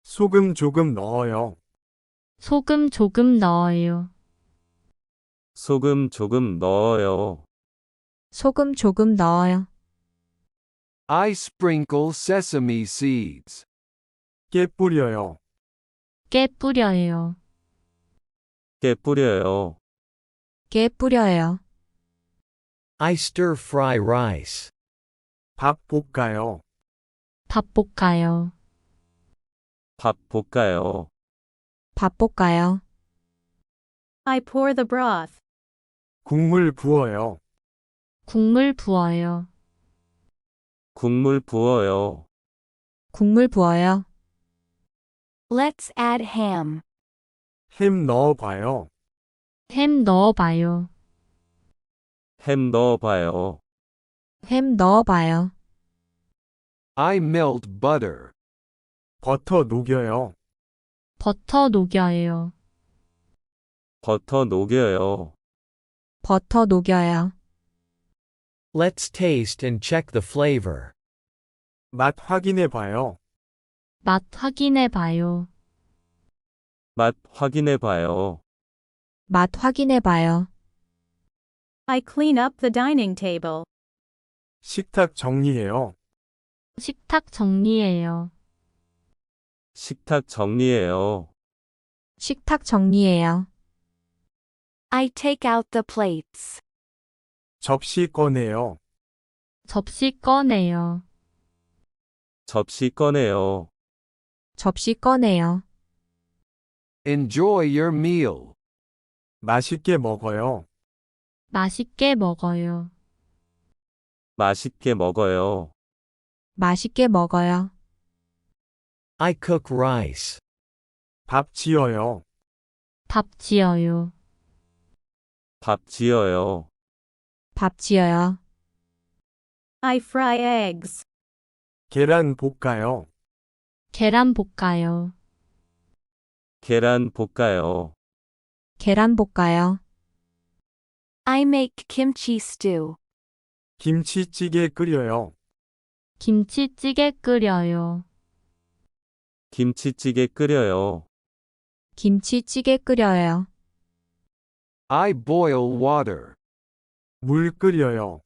[SPEAKER 2] 소금 조금 넣어요.
[SPEAKER 3] 소금 조금 넣어요.
[SPEAKER 4] 소금 조금 넣어요.
[SPEAKER 3] 소금 조금 넣어요.
[SPEAKER 6] I sprinkle sesame seeds.
[SPEAKER 2] 깨 뿌려요.
[SPEAKER 3] 깨 뿌려요.
[SPEAKER 4] 깨 뿌려요.
[SPEAKER 3] 깨 뿌려요.
[SPEAKER 1] I stir fry rice.
[SPEAKER 2] 밥 볶아요.
[SPEAKER 3] 밥 볶아요.
[SPEAKER 4] 밥 볶아요.
[SPEAKER 3] 밥 볶아요.
[SPEAKER 5] I pour the broth.
[SPEAKER 2] 국물 부어요.
[SPEAKER 3] 국물 부어요.
[SPEAKER 4] 국물 부어요.
[SPEAKER 3] 국물 부어요.
[SPEAKER 7] Let's add ham.
[SPEAKER 2] 햄 넣어봐요.
[SPEAKER 3] 햄 넣어봐요.
[SPEAKER 4] 햄 넣어봐요.
[SPEAKER 3] 햄 넣어봐요.
[SPEAKER 6] I melt butter.
[SPEAKER 2] 버터 녹여요.
[SPEAKER 3] 버터 녹여요.
[SPEAKER 4] 버터 녹여요.
[SPEAKER 3] 버터 녹여요.
[SPEAKER 1] Let's taste and check the flavor.
[SPEAKER 2] 맛 확인해 봐요.
[SPEAKER 3] 맛 확인해 봐요.
[SPEAKER 4] 맛 확인해 봐요.
[SPEAKER 3] 맛 확인해 봐요.
[SPEAKER 5] I clean up the dining table.
[SPEAKER 2] 식탁 정리해요.
[SPEAKER 3] 식탁 정리해요.
[SPEAKER 4] 식탁 정리해요.
[SPEAKER 3] 식탁 정리해요.
[SPEAKER 7] I take out the plates.
[SPEAKER 2] 접시 꺼내요.
[SPEAKER 3] 접시 꺼내요.
[SPEAKER 4] 접시 꺼내요.
[SPEAKER 3] 접시 꺼내요.
[SPEAKER 6] Enjoy your meal.
[SPEAKER 2] 맛있게 먹어요.
[SPEAKER 3] 맛있게 먹어요.
[SPEAKER 4] 맛있게 먹어요.
[SPEAKER 3] 맛있게 먹어요.
[SPEAKER 1] I cook rice.
[SPEAKER 2] 밥 지어요.
[SPEAKER 3] 밥 지어요.
[SPEAKER 4] 밥 지어요.
[SPEAKER 3] 밥 지어요.
[SPEAKER 5] I fry eggs.
[SPEAKER 2] 계란 볶아요.
[SPEAKER 3] 계란 볶아요.
[SPEAKER 4] 계란 볶아요.
[SPEAKER 3] 계란 볶아요.
[SPEAKER 7] I make kimchi stew.
[SPEAKER 2] 김치찌개 끓여요.
[SPEAKER 3] 김치찌개 끓여요.
[SPEAKER 4] 김치찌개 끓여요.
[SPEAKER 3] 김치찌개 끓여요.
[SPEAKER 6] I boil water.
[SPEAKER 2] 물 끓여요.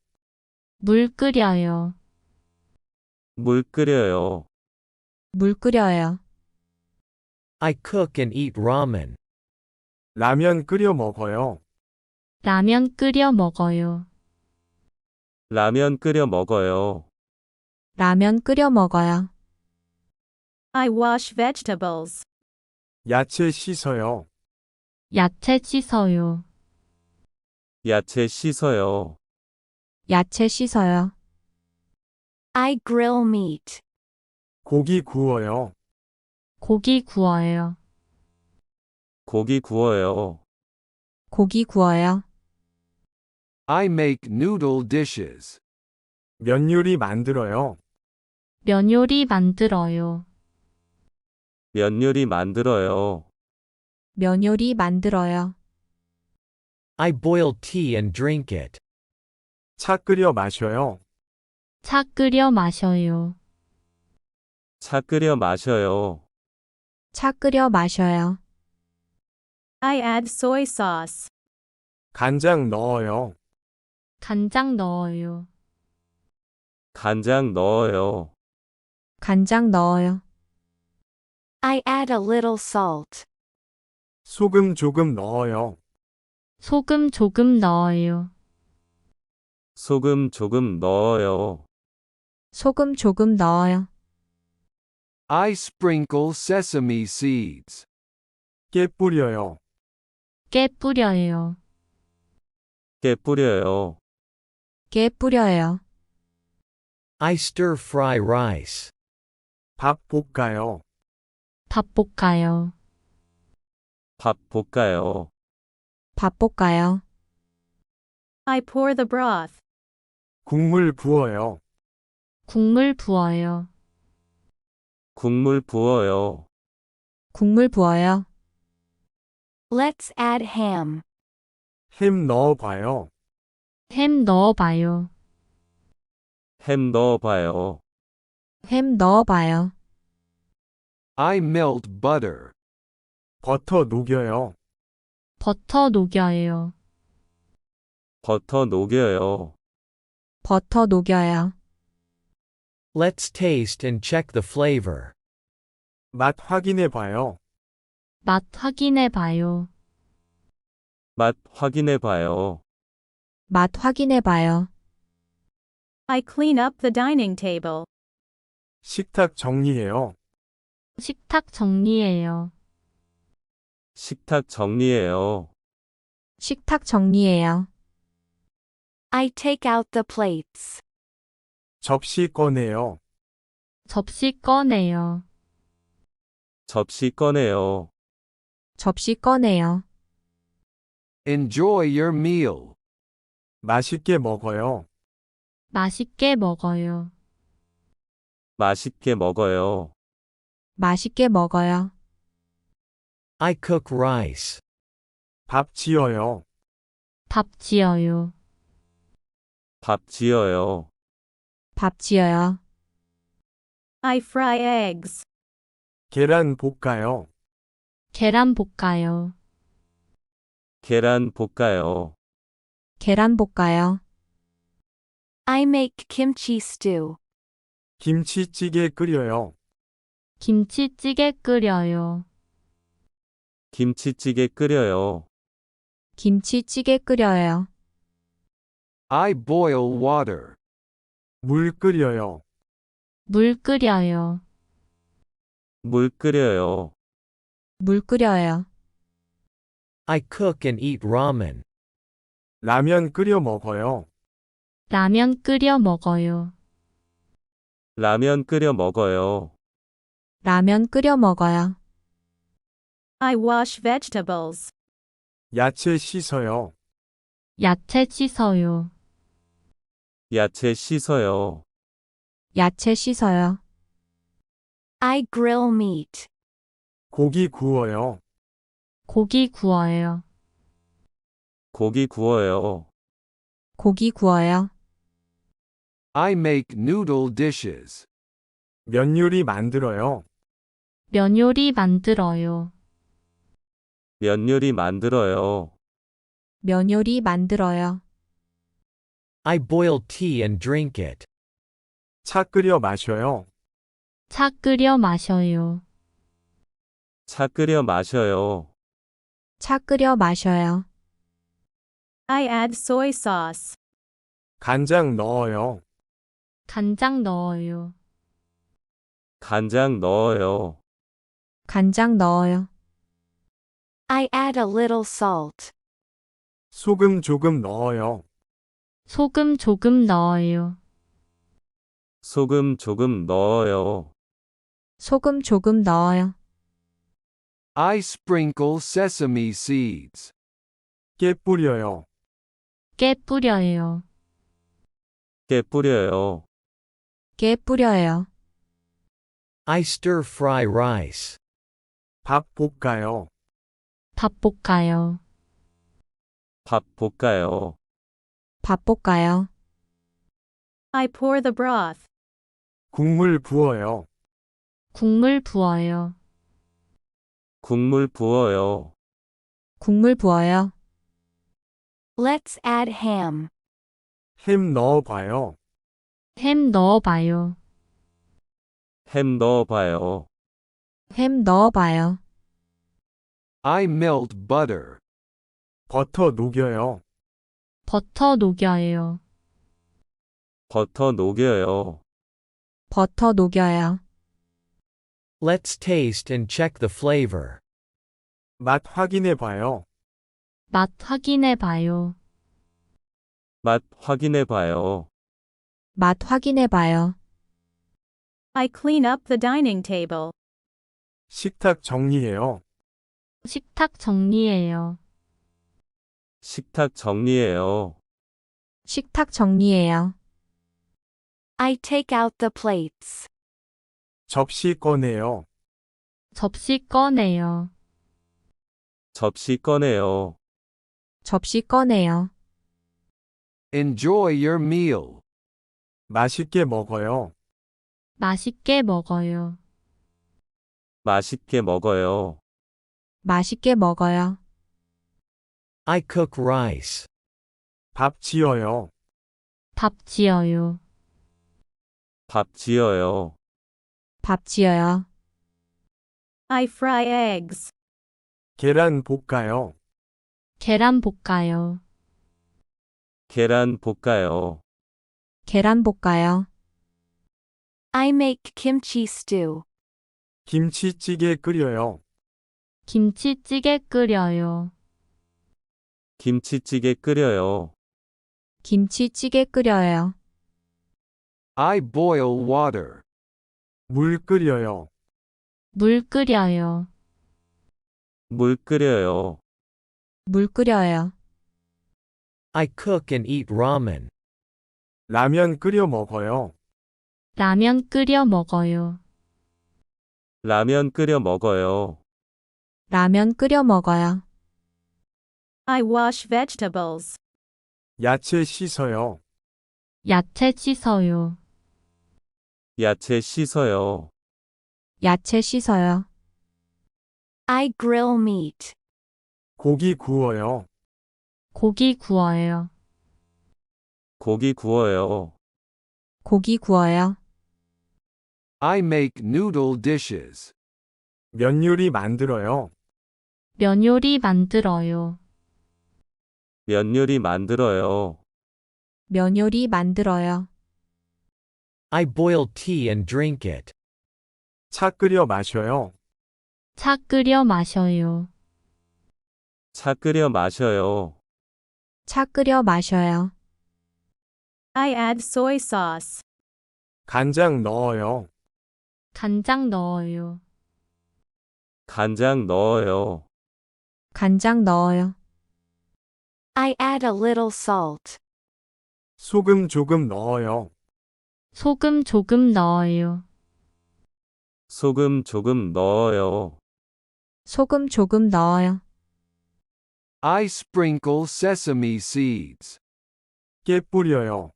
[SPEAKER 3] 물 끓여요.
[SPEAKER 4] 물 끓여요.
[SPEAKER 3] 물 끓여요.
[SPEAKER 1] I cook and eat ramen.
[SPEAKER 2] 라면 끓여 먹어요.
[SPEAKER 3] 라면 끓여 먹어요.
[SPEAKER 4] 라면 끓여 먹어요.
[SPEAKER 3] 라면 끓여 먹어요.
[SPEAKER 5] I wash vegetables.
[SPEAKER 2] 야채 씻어요.
[SPEAKER 3] 야채 씻어요.
[SPEAKER 4] 야채 씻어요.
[SPEAKER 3] 야채 씻어요.
[SPEAKER 7] I grill meat.
[SPEAKER 2] 고기 구워요.
[SPEAKER 3] 고기 구워요.
[SPEAKER 4] 고기 구워요.
[SPEAKER 3] 고기 구워요.
[SPEAKER 6] I make noodle dishes.
[SPEAKER 2] 면 요리 만들어요.
[SPEAKER 3] 면 요리 만들어요.
[SPEAKER 4] 면 요리 만들어요.
[SPEAKER 3] 면 요리 만들어요.
[SPEAKER 1] I boil tea and drink it.
[SPEAKER 2] 차 끓여 마셔요.
[SPEAKER 3] 차 끓여 마셔요.
[SPEAKER 4] 차 끓여 마셔요.
[SPEAKER 3] 차 끓여 마셔요.
[SPEAKER 5] I add soy sauce.
[SPEAKER 2] 간장 넣어요.
[SPEAKER 3] 간장 넣어요.
[SPEAKER 4] 간장 넣어요.
[SPEAKER 3] 간장 넣어요.
[SPEAKER 7] I add a little salt.
[SPEAKER 2] 소금 조금 넣어요.
[SPEAKER 3] 소금 조금 넣어요.
[SPEAKER 4] 소금 조금 넣어요.
[SPEAKER 3] 소금 조금 넣어요.
[SPEAKER 6] I sprinkle sesame seeds.
[SPEAKER 2] 깨 뿌려요.
[SPEAKER 3] 깨 뿌려요.
[SPEAKER 4] 깨 뿌려요.
[SPEAKER 3] 깨 뿌려요.
[SPEAKER 1] I stir fry rice.
[SPEAKER 2] 밥 볶아요.
[SPEAKER 3] 밥 볶아요.
[SPEAKER 4] 밥 볶아요.
[SPEAKER 3] 밥 볶아요.
[SPEAKER 5] I pour the broth.
[SPEAKER 2] 국물 부어요.
[SPEAKER 3] 국물 부어요.
[SPEAKER 4] 국물 부어요.
[SPEAKER 3] 국물 부어요.
[SPEAKER 7] Let's add ham.
[SPEAKER 2] 햄 넣어봐요.
[SPEAKER 3] 햄 넣어봐요.
[SPEAKER 4] 햄 넣어봐요.
[SPEAKER 3] 햄 넣어봐요.
[SPEAKER 6] I melt butter.
[SPEAKER 2] 버터 녹여요.
[SPEAKER 3] 버터 녹여요.
[SPEAKER 4] 버터 녹여요.
[SPEAKER 3] 버터 녹여요.
[SPEAKER 1] Let's taste and check the flavor.
[SPEAKER 2] 맛 확인해 봐요.
[SPEAKER 3] 맛 확인해 봐요.
[SPEAKER 4] 맛 확인해 봐요.
[SPEAKER 3] 맛 확인해 봐요.
[SPEAKER 5] I clean up the dining table.
[SPEAKER 2] 식탁 정리해요.
[SPEAKER 3] 식탁 정리해요.
[SPEAKER 4] 식탁 정리해요.
[SPEAKER 3] 식탁 정리해요.
[SPEAKER 7] I take out the plates.
[SPEAKER 2] 접시 꺼내요.
[SPEAKER 3] 접시 꺼내요.
[SPEAKER 4] 접시 꺼내요.
[SPEAKER 3] 접시 꺼내요.
[SPEAKER 6] Enjoy your meal.
[SPEAKER 2] 맛있게 먹어요.
[SPEAKER 3] 맛있게 먹어요.
[SPEAKER 4] 맛있게 먹어요.
[SPEAKER 3] 맛있게 먹어요.
[SPEAKER 1] I cook rice.
[SPEAKER 2] 밥 지어요.
[SPEAKER 3] 밥 지어요.
[SPEAKER 4] 밥 지어요.
[SPEAKER 3] 밥 지어요.
[SPEAKER 5] I fry eggs.
[SPEAKER 2] 계란 볶아요.
[SPEAKER 3] 계란 볶아요.
[SPEAKER 4] 계란 볶아요.
[SPEAKER 3] 계란 볶아요.
[SPEAKER 7] I make kimchi stew.
[SPEAKER 2] 김치찌개 끓여요.
[SPEAKER 3] 김치찌개 끓여요.
[SPEAKER 4] 김치찌개 끓여요.
[SPEAKER 3] 김치찌개 끓여요.
[SPEAKER 6] I boil water.
[SPEAKER 2] 물 끓여요.
[SPEAKER 3] 물 끓여요.
[SPEAKER 4] 물 끓여요.
[SPEAKER 3] 물 끓여요.
[SPEAKER 1] I cook and eat ramen.
[SPEAKER 2] 라면 끓여 먹어요.
[SPEAKER 3] 라면 끓여 먹어요.
[SPEAKER 4] 라면 끓여 먹어요.
[SPEAKER 3] 라면 끓여 먹어요.
[SPEAKER 5] I wash vegetables.
[SPEAKER 2] 야채 씻어요.
[SPEAKER 3] 야채 씻어요.
[SPEAKER 4] 야채 씻어요.
[SPEAKER 3] 야채 씻어요.
[SPEAKER 7] I grill meat.
[SPEAKER 2] 고기 구워요.
[SPEAKER 3] 고기 구워요.
[SPEAKER 4] 고기 구워요.
[SPEAKER 3] 고기 구워요.
[SPEAKER 6] I make noodle dishes.
[SPEAKER 2] 면 요리 만들어요.
[SPEAKER 3] 면 요리 만들어요.
[SPEAKER 4] 면 요리 만들어요.
[SPEAKER 3] 면 요리 만들어요.
[SPEAKER 1] I boil tea and drink it.
[SPEAKER 2] 차 끓여 마셔요.
[SPEAKER 3] 차 끓여 마셔요.
[SPEAKER 4] 차 끓여 마셔요.
[SPEAKER 3] 차 끓여 마셔요.
[SPEAKER 5] I add soy sauce.
[SPEAKER 2] 간장 넣어요.
[SPEAKER 3] 간장 넣어요.
[SPEAKER 4] 간장 넣어요.
[SPEAKER 3] 간장 넣어요.
[SPEAKER 7] I add a little salt.
[SPEAKER 2] 소금 조금 넣어요.
[SPEAKER 3] 소금 조금 넣어요.
[SPEAKER 4] 소금 조금 넣어요.
[SPEAKER 3] 소금 조금 넣어요.
[SPEAKER 6] I sprinkle sesame seeds.
[SPEAKER 2] 깨 뿌려요.
[SPEAKER 3] 깨 뿌려요.
[SPEAKER 4] 깨 뿌려요.
[SPEAKER 3] 깨 뿌려요.
[SPEAKER 1] I stir fry rice.
[SPEAKER 2] 밥 볶아요.
[SPEAKER 3] 밥 볶아요.
[SPEAKER 4] 밥 볶아요.
[SPEAKER 3] 밥 볶아요.
[SPEAKER 5] I pour the broth.
[SPEAKER 2] 국물 부어요.
[SPEAKER 3] 국물 부어요.
[SPEAKER 4] 국물 부어요.
[SPEAKER 3] 국물 부어요.
[SPEAKER 7] Let's add ham.
[SPEAKER 2] 햄 넣어봐요.
[SPEAKER 3] 햄 넣어봐요.
[SPEAKER 4] 햄 넣어봐요.
[SPEAKER 3] 햄 넣어봐요.
[SPEAKER 6] I melt butter.
[SPEAKER 2] 버터 녹여요.
[SPEAKER 3] 버터 녹여요.
[SPEAKER 4] 버터 녹여요.
[SPEAKER 3] 버터 녹여요.
[SPEAKER 1] Let's taste and check the flavor.
[SPEAKER 2] 맛 확인해봐요.
[SPEAKER 3] 맛 확인해봐요.
[SPEAKER 4] 맛 확인해봐요.
[SPEAKER 3] 맛 확인해봐요.
[SPEAKER 5] I clean up the dining table.
[SPEAKER 2] 식탁 정리해요.
[SPEAKER 3] 식탁 정리해요.
[SPEAKER 4] 식탁 정리해요.
[SPEAKER 3] 식탁 정리해요.
[SPEAKER 7] I take out the plates.
[SPEAKER 2] 접시 꺼내요.
[SPEAKER 3] 접시 꺼내요.
[SPEAKER 4] 접시 꺼내요.
[SPEAKER 3] 접시 꺼내요.
[SPEAKER 6] Enjoy your meal.
[SPEAKER 2] 맛있게 먹어요.
[SPEAKER 3] 맛있게 먹어요.
[SPEAKER 4] 맛있게 먹어요.
[SPEAKER 3] 맛있게 먹어요.
[SPEAKER 1] I cook rice.
[SPEAKER 2] 밥 지어요.
[SPEAKER 3] 밥 지어요.
[SPEAKER 4] 밥 지어요.
[SPEAKER 3] 밥 지어요.
[SPEAKER 5] I fry eggs.
[SPEAKER 2] 계란 볶아요.
[SPEAKER 3] 계란 볶아요.
[SPEAKER 4] 계란 볶아요.
[SPEAKER 3] 계란 볶아요.
[SPEAKER 7] I make kimchi stew.
[SPEAKER 2] 김치찌개 끓여요.
[SPEAKER 3] 김치찌개 끓여요.
[SPEAKER 4] 김치찌개 끓여요.
[SPEAKER 3] 김치찌개 끓여요.
[SPEAKER 6] I boil water.
[SPEAKER 2] 물 끓여요.
[SPEAKER 3] 물 끓여요.
[SPEAKER 4] 물 끓여요.
[SPEAKER 3] 물 끓여요.
[SPEAKER 1] I cook and eat ramen.
[SPEAKER 2] 라면 끓여 먹어요.
[SPEAKER 3] 라면 끓여 먹어요.
[SPEAKER 4] 라면 끓여 먹어요.
[SPEAKER 3] 라면 끓여 먹어요.
[SPEAKER 5] I wash vegetables.
[SPEAKER 2] 야채 씻어요.
[SPEAKER 3] 야채 씻어요.
[SPEAKER 4] 야채 씻어요.
[SPEAKER 3] 야채 씻어요.
[SPEAKER 7] I grill meat.
[SPEAKER 2] 고기 구워요.
[SPEAKER 3] 고기 구워요.
[SPEAKER 4] 고기 구워요.
[SPEAKER 3] 고기 구워요.
[SPEAKER 6] I make noodle dishes.
[SPEAKER 2] 면 요리 만들어요.
[SPEAKER 3] 면 요리 만들어요.
[SPEAKER 4] 면 요리 만들어요.
[SPEAKER 3] 면 요리 만들어요.
[SPEAKER 1] I boil tea and drink it.
[SPEAKER 2] 차 끓여 마셔요.
[SPEAKER 3] 차 끓여 마셔요.
[SPEAKER 4] 차 끓여 마셔요.
[SPEAKER 3] 차 끓여 마셔요.
[SPEAKER 5] I add soy sauce.
[SPEAKER 2] 간장 넣어요.
[SPEAKER 3] 간장 넣어요.
[SPEAKER 4] 간장 넣어요.
[SPEAKER 3] 간장 넣어요.
[SPEAKER 7] I add a little salt.
[SPEAKER 2] 소금 조금 넣어요.
[SPEAKER 3] 소금 조금 넣어요.
[SPEAKER 4] 소금 조금 넣어요.
[SPEAKER 3] 소금 조금 넣어요.
[SPEAKER 6] I sprinkle sesame seeds.
[SPEAKER 2] 깨 뿌려요.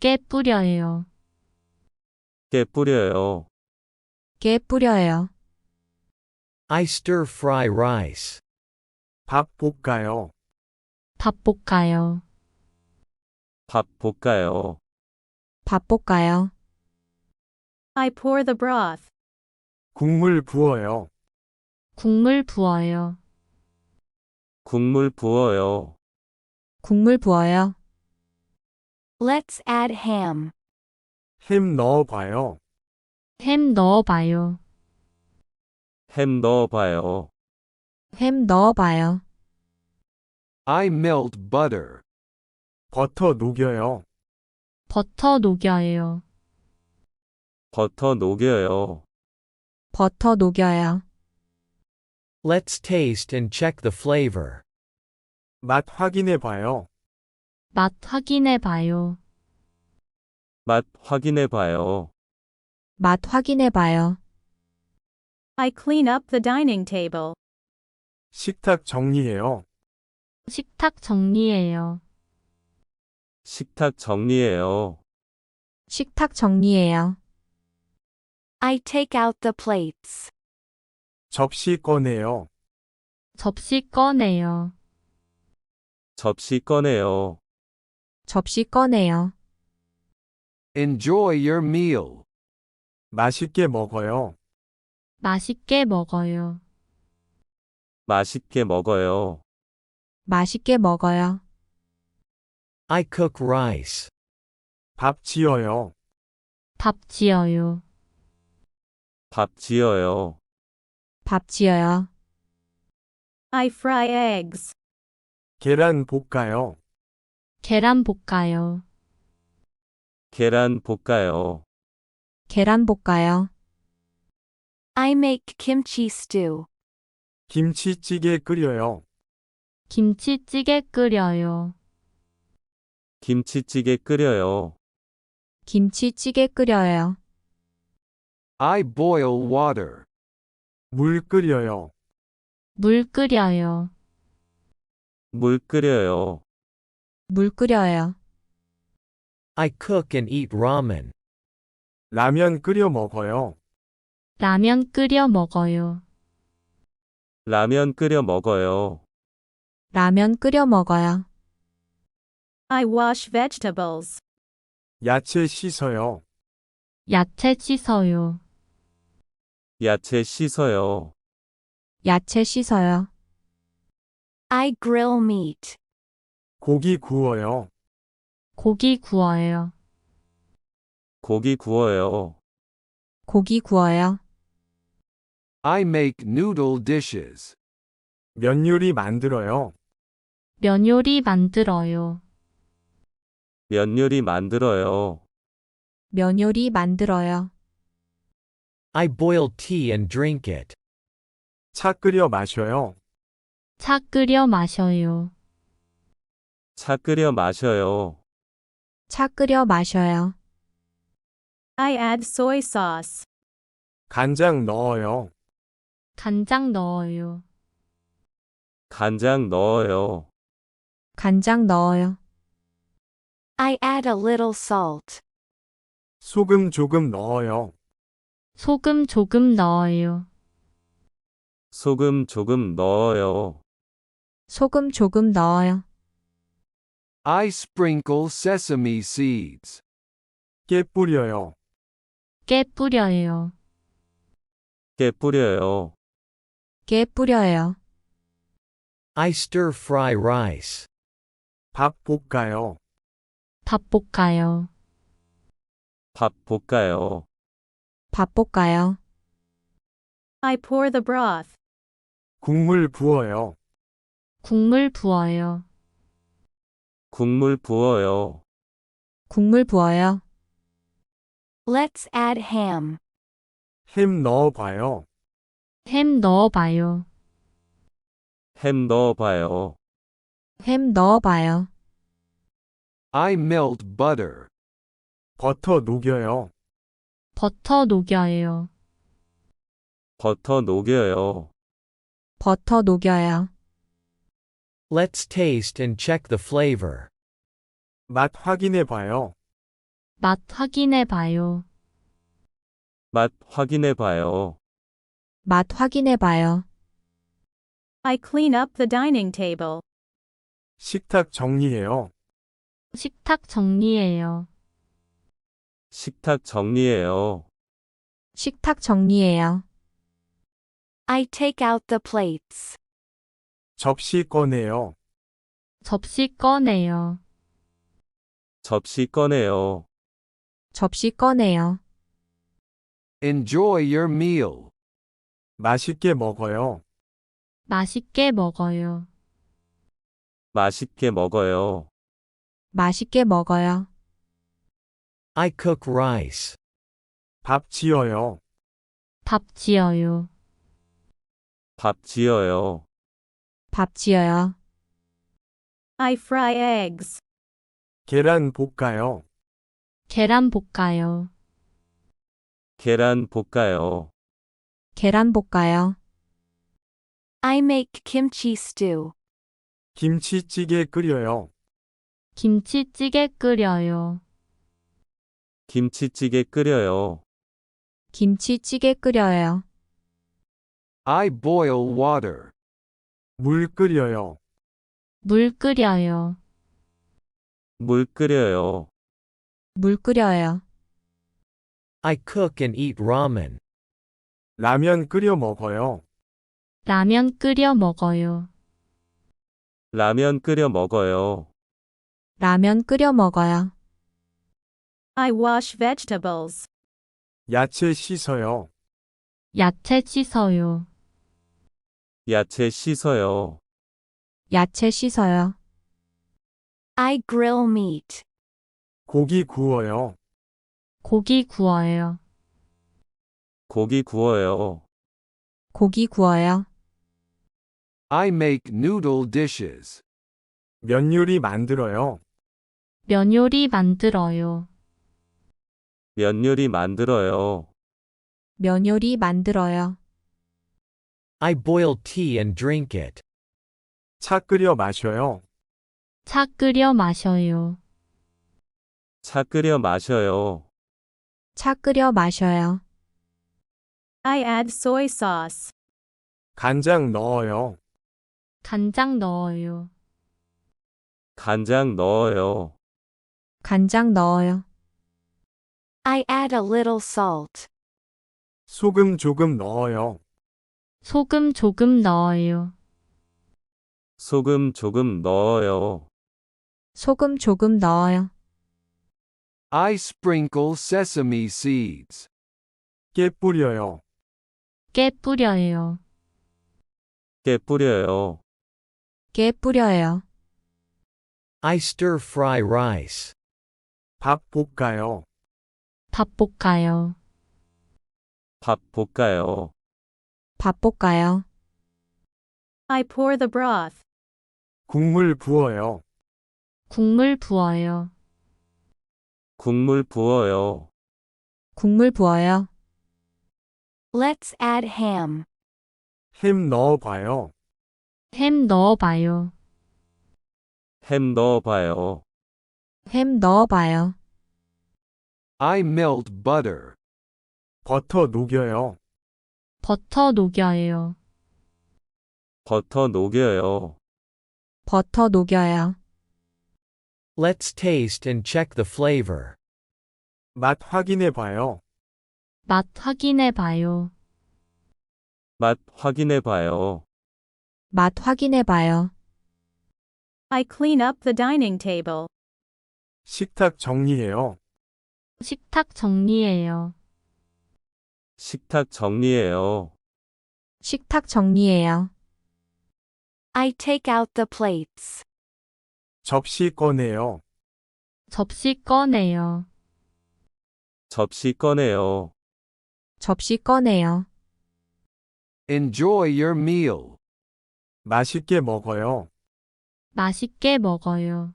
[SPEAKER 3] 깨 뿌려요.
[SPEAKER 4] 깨 뿌려요.
[SPEAKER 3] 깨 뿌려요.
[SPEAKER 1] I stir fry rice.
[SPEAKER 2] 밥 볶아요.
[SPEAKER 3] 밥 볶아요.
[SPEAKER 4] 밥 볶아요.
[SPEAKER 3] 밥 볶아요.
[SPEAKER 5] I pour the broth.
[SPEAKER 2] 국물 부어요.
[SPEAKER 3] 국물 부어요.
[SPEAKER 4] 국물 부어요.
[SPEAKER 3] 국물 부어요.
[SPEAKER 7] Let's add ham.
[SPEAKER 2] 햄 넣어봐요.
[SPEAKER 3] 햄 넣어봐요.
[SPEAKER 4] 햄 넣어봐요.
[SPEAKER 3] 햄 넣어봐요.
[SPEAKER 6] I melt butter.
[SPEAKER 2] 버터 녹여요.
[SPEAKER 3] 버터 녹여요.
[SPEAKER 4] 버터 녹여요.
[SPEAKER 3] 버터 녹여요.
[SPEAKER 1] Let's taste and check the flavor.
[SPEAKER 2] 맛 확인해봐요.
[SPEAKER 3] 맛 확인해봐요.
[SPEAKER 4] 맛 확인해봐요.
[SPEAKER 3] 맛 확인해봐요.
[SPEAKER 5] I clean up the dining table.
[SPEAKER 2] 식탁 정리해요.
[SPEAKER 3] 식탁 정리해요.
[SPEAKER 4] 식탁 정리해요.
[SPEAKER 3] 식탁 정리해요.
[SPEAKER 7] I take out the plates.
[SPEAKER 2] 접시 꺼내요.
[SPEAKER 3] 접시 꺼내요.
[SPEAKER 4] 접시 꺼내요.
[SPEAKER 3] 접시 꺼내요.
[SPEAKER 6] Enjoy your meal.
[SPEAKER 2] 맛있게 먹어요.
[SPEAKER 3] 맛있게 먹어요.
[SPEAKER 4] 맛있게 먹어요.
[SPEAKER 3] 맛있게 먹어요.
[SPEAKER 1] I cook rice.
[SPEAKER 2] 밥 지어요.
[SPEAKER 3] 밥 지어요.
[SPEAKER 4] 밥 지어요.
[SPEAKER 3] 밥 지어요.
[SPEAKER 5] I fry eggs.
[SPEAKER 2] 계란 볶아요.
[SPEAKER 3] 계란 볶아요.
[SPEAKER 4] 계란 볶아요.
[SPEAKER 3] 계란 볶아요.
[SPEAKER 7] I make kimchi stew.
[SPEAKER 2] 김치찌개 끓여요.
[SPEAKER 3] 김치찌개 끓여요.
[SPEAKER 4] 김치찌개 끓여요.
[SPEAKER 3] 김치찌개 끓여요.
[SPEAKER 6] I boil water.
[SPEAKER 2] 물 끓여요.
[SPEAKER 3] 물 끓여요.
[SPEAKER 4] 물 끓여요.
[SPEAKER 3] 물 끓여요.
[SPEAKER 1] I cook and eat ramen.
[SPEAKER 2] 라면 끓여 먹어요.
[SPEAKER 3] 라면 끓여 먹어요.
[SPEAKER 4] 라면 끓여 먹어요.
[SPEAKER 3] 라면 끓여 먹어요.
[SPEAKER 5] I wash vegetables.
[SPEAKER 2] 야채 씻어요.
[SPEAKER 3] 야채 씻어요.
[SPEAKER 4] 야채 씻어요.
[SPEAKER 3] 야채 씻어요.
[SPEAKER 7] I grill meat.
[SPEAKER 2] 고기 구워요.
[SPEAKER 3] 고기 구워요.
[SPEAKER 4] 고기 구워요.
[SPEAKER 3] 고기 구워요.
[SPEAKER 6] I make noodle dishes.
[SPEAKER 2] 면 요리 만들어요.
[SPEAKER 3] 면 요리 만들어요.
[SPEAKER 4] 면 요리 만들어요.
[SPEAKER 3] 면 요리 만들어요.
[SPEAKER 1] I boil tea and drink it.
[SPEAKER 2] 차 끓여 마셔요.
[SPEAKER 3] 차 끓여 마셔요.
[SPEAKER 4] 차 끓여 마셔요.
[SPEAKER 3] 차 끓여 마셔요.
[SPEAKER 5] I add soy sauce.
[SPEAKER 2] 간장 넣어요.
[SPEAKER 3] 간장 넣어요.
[SPEAKER 4] 간장 넣어요.
[SPEAKER 3] 간장 넣어요.
[SPEAKER 7] I add a little salt.
[SPEAKER 2] 소금 조금 넣어요.
[SPEAKER 3] 소금 조금 넣어요.
[SPEAKER 4] 소금 조금 넣어요.
[SPEAKER 3] 소금 조금 넣어요.
[SPEAKER 6] I sprinkle sesame seeds.
[SPEAKER 2] 깨 뿌려요.
[SPEAKER 3] 깨 뿌려요.
[SPEAKER 4] 깨 뿌려요.
[SPEAKER 3] 깨 뿌려요.
[SPEAKER 1] I stir fry rice.
[SPEAKER 2] 밥 볶아요.
[SPEAKER 3] 밥 볶아요.
[SPEAKER 4] 밥 볶아요.
[SPEAKER 3] 밥 볶아요.
[SPEAKER 5] I pour the broth.
[SPEAKER 2] 국물 부어요.
[SPEAKER 3] 국물 부어요.
[SPEAKER 4] 국물 부어요.
[SPEAKER 3] 국물 부어요.
[SPEAKER 7] Let's add ham.
[SPEAKER 2] 햄 넣어봐요.
[SPEAKER 3] 햄 넣어봐요.
[SPEAKER 4] 햄 넣어봐요.
[SPEAKER 3] 햄 넣어봐요.
[SPEAKER 6] I melt butter.
[SPEAKER 2] 버터 녹여요.
[SPEAKER 3] 버터 녹여요.
[SPEAKER 4] 버터 녹여요.
[SPEAKER 3] 버터 녹여요.
[SPEAKER 1] Let's taste and check the flavor.
[SPEAKER 2] 맛 확인해 봐요.
[SPEAKER 3] 맛 확인해 봐요.
[SPEAKER 4] 맛 확인해 봐요.
[SPEAKER 3] 맛 확인해 봐요.
[SPEAKER 5] I clean up the dining table.
[SPEAKER 2] 식탁 정리해요.
[SPEAKER 3] 식탁 정리해요.
[SPEAKER 4] 식탁 정리해요.
[SPEAKER 3] 식탁 정리해요.
[SPEAKER 7] I take out the plates.
[SPEAKER 2] 접시 꺼내요.
[SPEAKER 3] 접시 꺼내요.
[SPEAKER 4] 접시 꺼내요.
[SPEAKER 3] 접시 꺼내요.
[SPEAKER 6] Enjoy your meal.
[SPEAKER 2] 맛있게 먹어요.
[SPEAKER 3] 맛있게 먹어요.
[SPEAKER 4] 맛있게 먹어요.
[SPEAKER 3] 맛있게 먹어요.
[SPEAKER 1] I cook rice.
[SPEAKER 2] 밥 지어요.
[SPEAKER 3] 밥 지어요.
[SPEAKER 4] 밥 지어요.
[SPEAKER 3] 밥 지어요.
[SPEAKER 5] I fry eggs.
[SPEAKER 2] 계란 볶아요.
[SPEAKER 3] 계란 볶아요.
[SPEAKER 4] 계란 볶아요.
[SPEAKER 3] 계란 볶아요.
[SPEAKER 7] I make kimchi stew.
[SPEAKER 2] 김치찌개 끓여요.
[SPEAKER 3] 김치찌개 끓여요.
[SPEAKER 4] 김치찌개 끓여요.
[SPEAKER 3] 김치찌개 끓여요.
[SPEAKER 6] I boil water.
[SPEAKER 2] 물 끓여요.
[SPEAKER 3] 물 끓여요.
[SPEAKER 4] 물 끓여요.
[SPEAKER 3] 물 끓여요.
[SPEAKER 1] I cook and eat ramen.
[SPEAKER 2] 라면 끓여 먹어요.
[SPEAKER 3] 라면 끓여 먹어요.
[SPEAKER 4] 라면 끓여 먹어요.
[SPEAKER 3] 라면 끓여 먹어요.
[SPEAKER 5] I wash vegetables.
[SPEAKER 2] 야채 씻어요.
[SPEAKER 3] 야채 씻어요.
[SPEAKER 4] 야채 씻어요.
[SPEAKER 3] 야채 씻어요.
[SPEAKER 7] I grill meat.
[SPEAKER 2] 고기 구워요.
[SPEAKER 3] 고기 구워요.
[SPEAKER 4] 고기 구워요.
[SPEAKER 3] 고기 구워요.
[SPEAKER 6] I make noodle dishes.
[SPEAKER 2] 면 요리 만들어요.
[SPEAKER 3] 면 요리 만들어요.
[SPEAKER 4] 면 요리 만들어요.
[SPEAKER 3] 면 요리 만들어요.
[SPEAKER 1] I boil tea and drink it.
[SPEAKER 2] 차 끓여 마셔요.
[SPEAKER 3] 차 끓여 마셔요.
[SPEAKER 4] 차 끓여 마셔요.
[SPEAKER 3] 차 끓여 마셔요.
[SPEAKER 5] I add soy sauce.
[SPEAKER 2] 간장 넣어요.
[SPEAKER 3] 간장 넣어요.
[SPEAKER 4] 간장 넣어요.
[SPEAKER 3] 간장 넣어요.
[SPEAKER 7] I add a little salt.
[SPEAKER 2] 소금 조금 넣어요.
[SPEAKER 3] 소금 조금 넣어요.
[SPEAKER 4] 소금 조금 넣어요.
[SPEAKER 3] 소금 조금 넣어요.
[SPEAKER 6] I sprinkle sesame seeds.
[SPEAKER 2] 깨 뿌려요.
[SPEAKER 3] 깨 뿌려요.
[SPEAKER 4] 깨 뿌려요.
[SPEAKER 3] 깨 뿌려요.
[SPEAKER 1] I stir fry rice.
[SPEAKER 2] 밥 볶아요.
[SPEAKER 3] 밥 볶아요.
[SPEAKER 4] 밥 볶아요.
[SPEAKER 3] 밥 볶아요.
[SPEAKER 5] I pour the broth.
[SPEAKER 2] 국물 부어요.
[SPEAKER 3] 국물 부어요.
[SPEAKER 4] 국물 부어요.
[SPEAKER 3] 국물 부어요.
[SPEAKER 7] Let's add ham.
[SPEAKER 2] 햄 넣어봐요.
[SPEAKER 3] 햄 넣어봐요.
[SPEAKER 4] 햄 넣어봐요.
[SPEAKER 3] 햄 넣어봐요.
[SPEAKER 6] I melt butter.
[SPEAKER 2] 버터 녹여요.
[SPEAKER 3] 버터 녹여요.
[SPEAKER 4] 버터 녹여요.
[SPEAKER 3] 버터 녹여요.
[SPEAKER 1] Let's taste and check the flavor.
[SPEAKER 2] 맛 확인해 봐요.
[SPEAKER 3] 맛 확인해 봐요.
[SPEAKER 4] 맛 확인해 봐요.
[SPEAKER 3] 맛 확인해 봐요.
[SPEAKER 5] I clean up the dining table.
[SPEAKER 2] 식탁 정리해요.
[SPEAKER 3] 식탁 정리해요.
[SPEAKER 4] 식탁 정리해요.
[SPEAKER 3] 식탁 정리해요.
[SPEAKER 7] I take out the plates.
[SPEAKER 2] 접시 꺼내요.
[SPEAKER 3] 접시 꺼내요.
[SPEAKER 4] 접시 꺼내요.
[SPEAKER 3] 접시 꺼내요.
[SPEAKER 6] Enjoy your meal.
[SPEAKER 2] 맛있게 먹어요.
[SPEAKER 3] 맛있게 먹어요.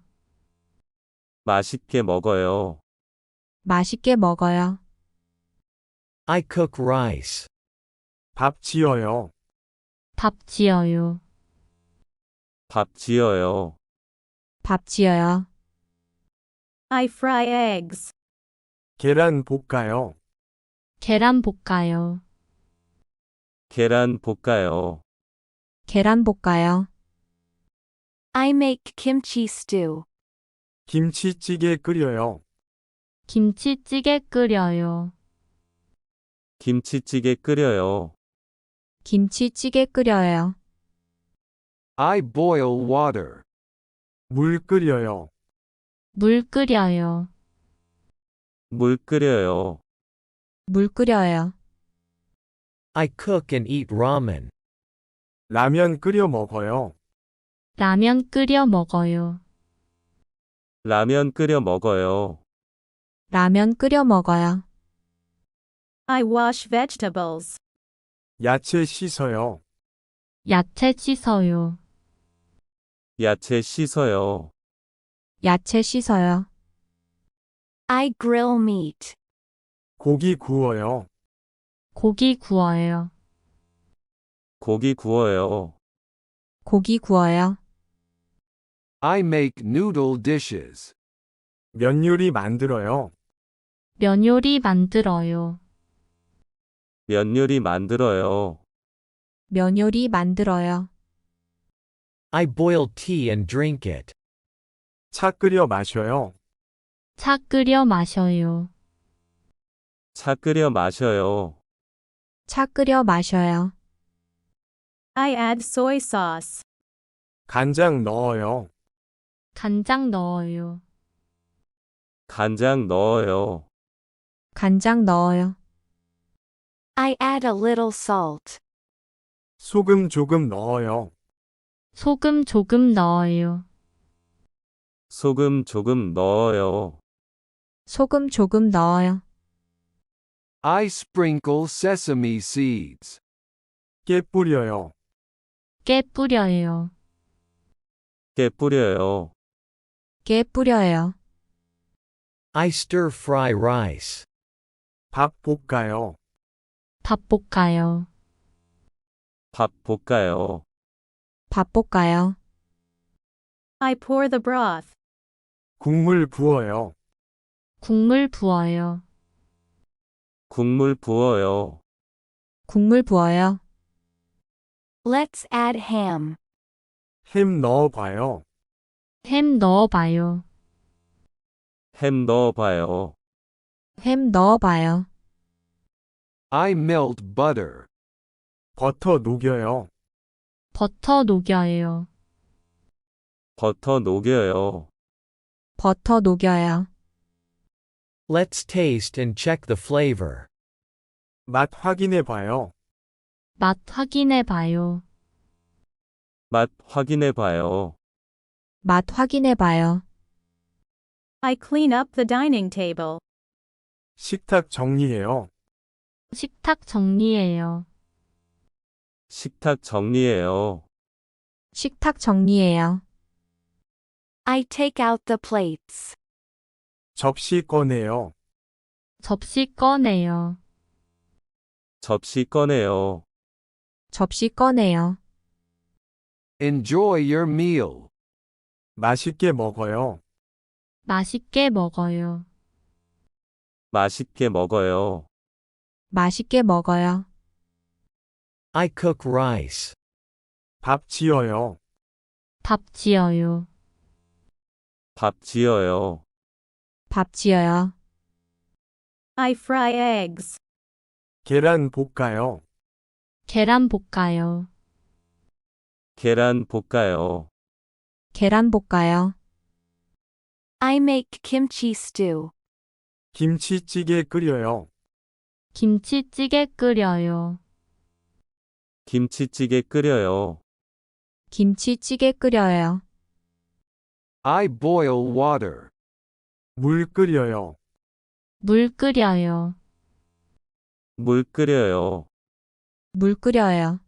[SPEAKER 4] 맛있게 먹어요.
[SPEAKER 3] 맛있게 먹어요.
[SPEAKER 1] I cook rice.
[SPEAKER 2] 밥 지어요.
[SPEAKER 3] 밥 지어요.
[SPEAKER 4] 밥 지어요.
[SPEAKER 3] 밥 지어요.
[SPEAKER 5] I fry eggs.
[SPEAKER 2] 계란 볶아요.
[SPEAKER 3] 계란 볶아요.
[SPEAKER 4] 계란 볶아요.
[SPEAKER 3] 계란 볶아요.
[SPEAKER 7] I make kimchi stew.
[SPEAKER 2] 김치찌개 끓여요.
[SPEAKER 3] 김치찌개 끓여요.
[SPEAKER 4] 김치찌개 끓여요.
[SPEAKER 3] 김치찌개 끓여요.
[SPEAKER 6] I boil water.
[SPEAKER 2] 물 끓여요.
[SPEAKER 3] 물 끓여요.
[SPEAKER 4] 물 끓여요.
[SPEAKER 3] 물 끓여요.
[SPEAKER 1] I cook and eat ramen.
[SPEAKER 2] 라면 끓여 먹어요.
[SPEAKER 3] 라면 끓여 먹어요.
[SPEAKER 4] 라면 끓여 먹어요.
[SPEAKER 3] 라면 끓여 먹어요.
[SPEAKER 5] I wash vegetables.
[SPEAKER 2] 야채 씻어요.
[SPEAKER 3] 야채 씻어요.
[SPEAKER 4] 야채 씻어요.
[SPEAKER 3] 야채 씻어요.
[SPEAKER 7] I grill meat.
[SPEAKER 2] 고기 구워요.
[SPEAKER 3] 고기 구워요.
[SPEAKER 4] 고기 구워요.
[SPEAKER 3] 고기 구워요.
[SPEAKER 6] I make noodle dishes.
[SPEAKER 2] 면 요리 만들어요.
[SPEAKER 3] 면 요리 만들어요.
[SPEAKER 4] 면 요리 만들어요.
[SPEAKER 3] 면 요리 만들어요.
[SPEAKER 1] I boil tea and drink it.
[SPEAKER 2] 차 끓여 마셔요.
[SPEAKER 3] 차 끓여 마셔요.
[SPEAKER 4] 차 끓여 마셔요.
[SPEAKER 3] 차 끓여 마셔요.
[SPEAKER 5] I add soy sauce.
[SPEAKER 2] 간장 넣어요.
[SPEAKER 3] 간장 넣어요.
[SPEAKER 4] 간장 넣어요.
[SPEAKER 3] 간장 넣어요.
[SPEAKER 7] I add a little salt.
[SPEAKER 2] 소금 조금 넣어요.
[SPEAKER 3] 소금 조금 넣어요.
[SPEAKER 4] 소금 조금 넣어요.
[SPEAKER 3] 소금 조금 넣어요.
[SPEAKER 6] I sprinkle sesame seeds.
[SPEAKER 2] 깨 뿌려요.
[SPEAKER 3] 깨 뿌려요.
[SPEAKER 4] 깨 뿌려요.
[SPEAKER 3] 깨 뿌려요.
[SPEAKER 1] I stir fry rice.
[SPEAKER 2] 밥 볶아요.
[SPEAKER 3] 밥 볶아요.
[SPEAKER 4] 밥 볶아요.
[SPEAKER 3] 밥 볶아요.
[SPEAKER 5] I pour the broth.
[SPEAKER 2] 국물 부어요.
[SPEAKER 3] 국물 부어요.
[SPEAKER 4] 국물 부어요.
[SPEAKER 3] 국물 부어요.
[SPEAKER 7] Let's add ham.
[SPEAKER 2] 햄 넣어봐요.
[SPEAKER 3] 햄 넣어봐요.
[SPEAKER 4] 햄 넣어봐요.
[SPEAKER 3] 햄 넣어봐요.
[SPEAKER 6] I melt butter.
[SPEAKER 2] 버터 녹여요.
[SPEAKER 3] 버터 녹여요.
[SPEAKER 4] 버터 녹여요.
[SPEAKER 3] 버터 녹여요.
[SPEAKER 1] Let's taste and check the flavor.
[SPEAKER 2] 맛 확인해 봐요.
[SPEAKER 3] 맛 확인해 봐요.
[SPEAKER 4] 맛 확인해 봐요.
[SPEAKER 3] 맛 확인해 봐요.
[SPEAKER 5] I clean up the dining table.
[SPEAKER 2] 식탁 정리해요.
[SPEAKER 3] 식탁 정리해요.
[SPEAKER 4] 식탁 정리해요.
[SPEAKER 3] 식탁 정리해요.
[SPEAKER 7] I take out the plates.
[SPEAKER 2] 접시 꺼내요.
[SPEAKER 3] 접시 꺼내요.
[SPEAKER 4] 접시 꺼내요.
[SPEAKER 3] 접시 꺼내요.
[SPEAKER 6] Enjoy your meal.
[SPEAKER 2] 맛있게 먹어요.
[SPEAKER 3] 맛있게 먹어요.
[SPEAKER 4] 맛있게 먹어요.
[SPEAKER 3] 맛있게 먹어요.
[SPEAKER 1] I cook rice.
[SPEAKER 2] 밥 지어요.
[SPEAKER 3] 밥 지어요.
[SPEAKER 4] 밥 지어요.
[SPEAKER 3] 밥 지어요.
[SPEAKER 5] I fry eggs.
[SPEAKER 2] 계란 볶아요.
[SPEAKER 3] 계란 볶아요.
[SPEAKER 4] 계란 볶아요.
[SPEAKER 3] 계란 볶아요.
[SPEAKER 7] I make kimchi stew.
[SPEAKER 2] 김치찌개 끓여요.
[SPEAKER 3] 김치찌개 끓여요.
[SPEAKER 4] 김치찌개 끓여요.
[SPEAKER 3] 김치찌개 끓여요.
[SPEAKER 6] I boil water.
[SPEAKER 2] 물 끓여요.
[SPEAKER 3] 물 끓여요.
[SPEAKER 4] 물 끓여요.
[SPEAKER 3] 물 끓여요.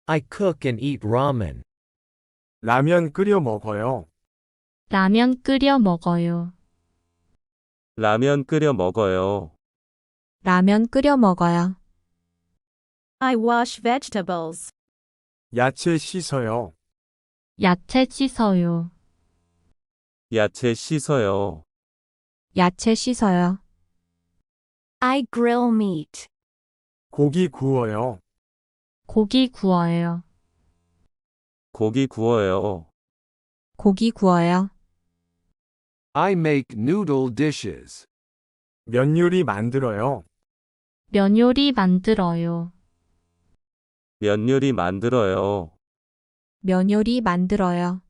[SPEAKER 1] I cook and eat ramen.
[SPEAKER 2] 라면 끓여 먹어요.
[SPEAKER 3] 라면 끓여 먹어요.
[SPEAKER 4] 라면 끓여 먹어요.
[SPEAKER 3] 라면 끓여 먹어요.
[SPEAKER 5] I wash vegetables.
[SPEAKER 2] 야채 씻어요.
[SPEAKER 3] 야채 씻어요.
[SPEAKER 4] 야채 씻어요.
[SPEAKER 3] 야채 씻어요.
[SPEAKER 7] I grill meat.
[SPEAKER 2] 고기 구워요.
[SPEAKER 3] 고기 구워요.
[SPEAKER 4] 고기 구워요.
[SPEAKER 3] 고기 구워요.
[SPEAKER 6] I make noodle dishes.
[SPEAKER 2] 면 요리 만들어요.
[SPEAKER 3] 면 요리 만들어요.
[SPEAKER 4] 면 요리 만들어요.
[SPEAKER 3] 면 요리 만들어요.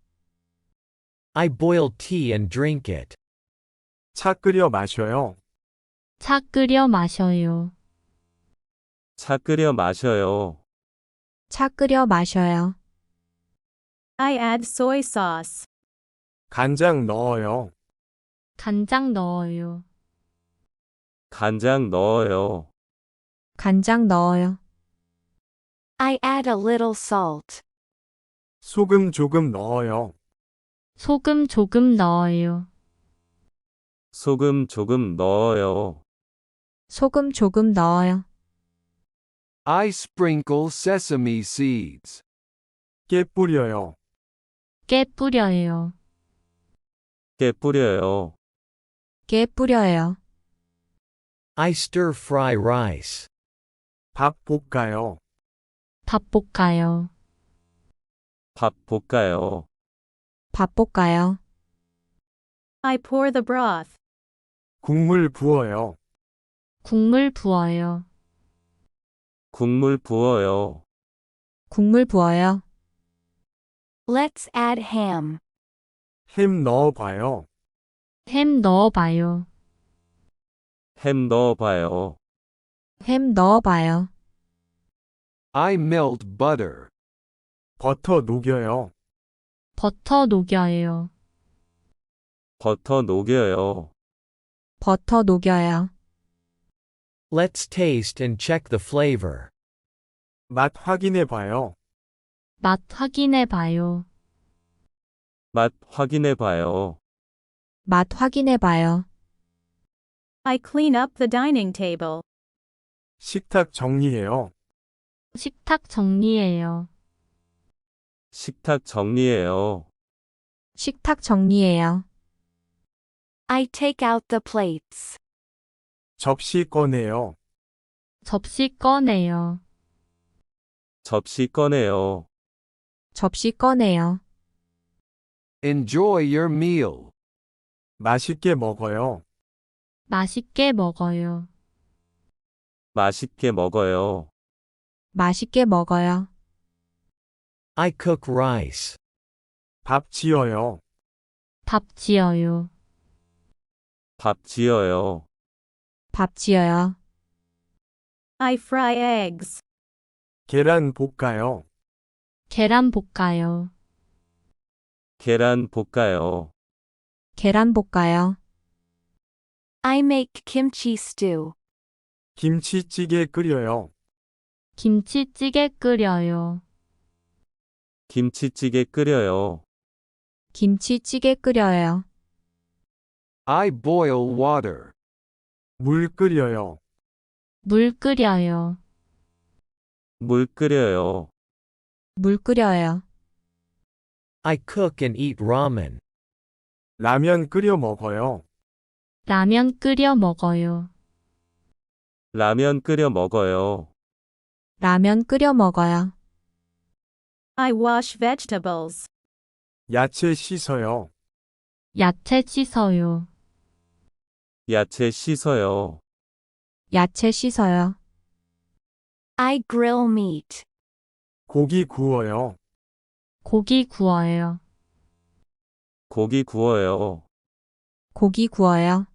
[SPEAKER 1] I boil tea and drink it.
[SPEAKER 2] 차 끓여 마셔요.
[SPEAKER 3] 차 끓여 마셔요.
[SPEAKER 4] 차 끓여 마셔요.
[SPEAKER 3] 차 끓여 마셔요.
[SPEAKER 5] I add soy sauce.
[SPEAKER 2] 간장 넣어요.
[SPEAKER 3] 간장 넣어요.
[SPEAKER 4] 간장 넣어요.
[SPEAKER 3] 간장 넣어요.
[SPEAKER 7] I add a little salt.
[SPEAKER 2] 소금 조금 넣어요.
[SPEAKER 3] 소금 조금 넣어요.
[SPEAKER 4] 소금 조금 넣어요.
[SPEAKER 3] 소금 조금 넣어요.
[SPEAKER 6] I sprinkle sesame seeds.
[SPEAKER 2] 깨 뿌려요.
[SPEAKER 3] 깨 뿌려요.
[SPEAKER 4] 깨 뿌려요.
[SPEAKER 3] 깨 뿌려요.
[SPEAKER 1] I stir fry rice.
[SPEAKER 2] 밥 볶아요.
[SPEAKER 3] 밥 볶아요.
[SPEAKER 4] 밥 볶아요.
[SPEAKER 3] 밥 볶아요.
[SPEAKER 5] I pour the broth.
[SPEAKER 2] 국물 부어요.
[SPEAKER 3] 국물 부어요.
[SPEAKER 4] 국물 부어요.
[SPEAKER 3] 국물 부어요.
[SPEAKER 7] Let's add ham.
[SPEAKER 2] 햄 넣어봐요.
[SPEAKER 3] 햄 넣어봐요.
[SPEAKER 4] 햄 넣어봐요.
[SPEAKER 3] 햄 넣어봐요.
[SPEAKER 6] I melt butter.
[SPEAKER 2] 버터 녹여요.
[SPEAKER 3] 버터 녹여요.
[SPEAKER 4] 버터 녹여요.
[SPEAKER 3] 버터 녹여요.
[SPEAKER 1] Let's taste and check the flavor.
[SPEAKER 2] 맛 확인해봐요.
[SPEAKER 3] 맛 확인해봐요.
[SPEAKER 4] 맛 확인해봐요.
[SPEAKER 3] 맛 확인해봐요.
[SPEAKER 5] I clean up the dining table.
[SPEAKER 2] 식탁 정리해요.
[SPEAKER 3] 식탁 정리해요.
[SPEAKER 4] 식탁 정리해요.
[SPEAKER 3] 식탁 정리해요.
[SPEAKER 7] I take out the plates.
[SPEAKER 2] 접시 꺼내요.
[SPEAKER 3] 접시 꺼내요.
[SPEAKER 4] 접시 꺼내요.
[SPEAKER 3] 접시 꺼내요.
[SPEAKER 6] Enjoy your meal.
[SPEAKER 2] 맛있게 먹어요.
[SPEAKER 3] 맛있게 먹어요.
[SPEAKER 4] 맛있게 먹어요.
[SPEAKER 3] 맛있게 먹어요.
[SPEAKER 1] I cook rice.
[SPEAKER 2] 밥 지어요.
[SPEAKER 3] 밥 지어요.
[SPEAKER 4] 밥 지어요.
[SPEAKER 3] 밥 지어요.
[SPEAKER 5] I fry eggs.
[SPEAKER 2] 계란 볶아요.
[SPEAKER 3] 계란 볶아요.
[SPEAKER 4] 계란 볶아요.
[SPEAKER 3] 계란 볶아요.
[SPEAKER 7] I make kimchi stew.
[SPEAKER 2] 김치찌개 끓여요.
[SPEAKER 3] 김치찌개 끓여요.
[SPEAKER 4] 김치찌개 끓여요.
[SPEAKER 3] 김치찌개 끓여요.
[SPEAKER 6] I boil water.
[SPEAKER 2] 물 끓여요.
[SPEAKER 3] 물 끓여요.
[SPEAKER 4] 물 끓여요.
[SPEAKER 3] 물 끓여요.
[SPEAKER 1] I cook and eat ramen.
[SPEAKER 2] 라면 끓여 먹어요.
[SPEAKER 3] 라면 끓여 먹어요.
[SPEAKER 4] 라면 끓여 먹어요.
[SPEAKER 3] 라면 끓여 먹어요.
[SPEAKER 5] I wash vegetables.
[SPEAKER 2] 야채 씻어요.
[SPEAKER 3] 야채 씻어요.
[SPEAKER 4] 야채 씻어요.
[SPEAKER 3] 야채 씻어요.
[SPEAKER 7] I grill meat.
[SPEAKER 2] 고기 구워요.
[SPEAKER 3] 고기 구워요.
[SPEAKER 4] 고기 구워요.
[SPEAKER 3] 고기 구워요.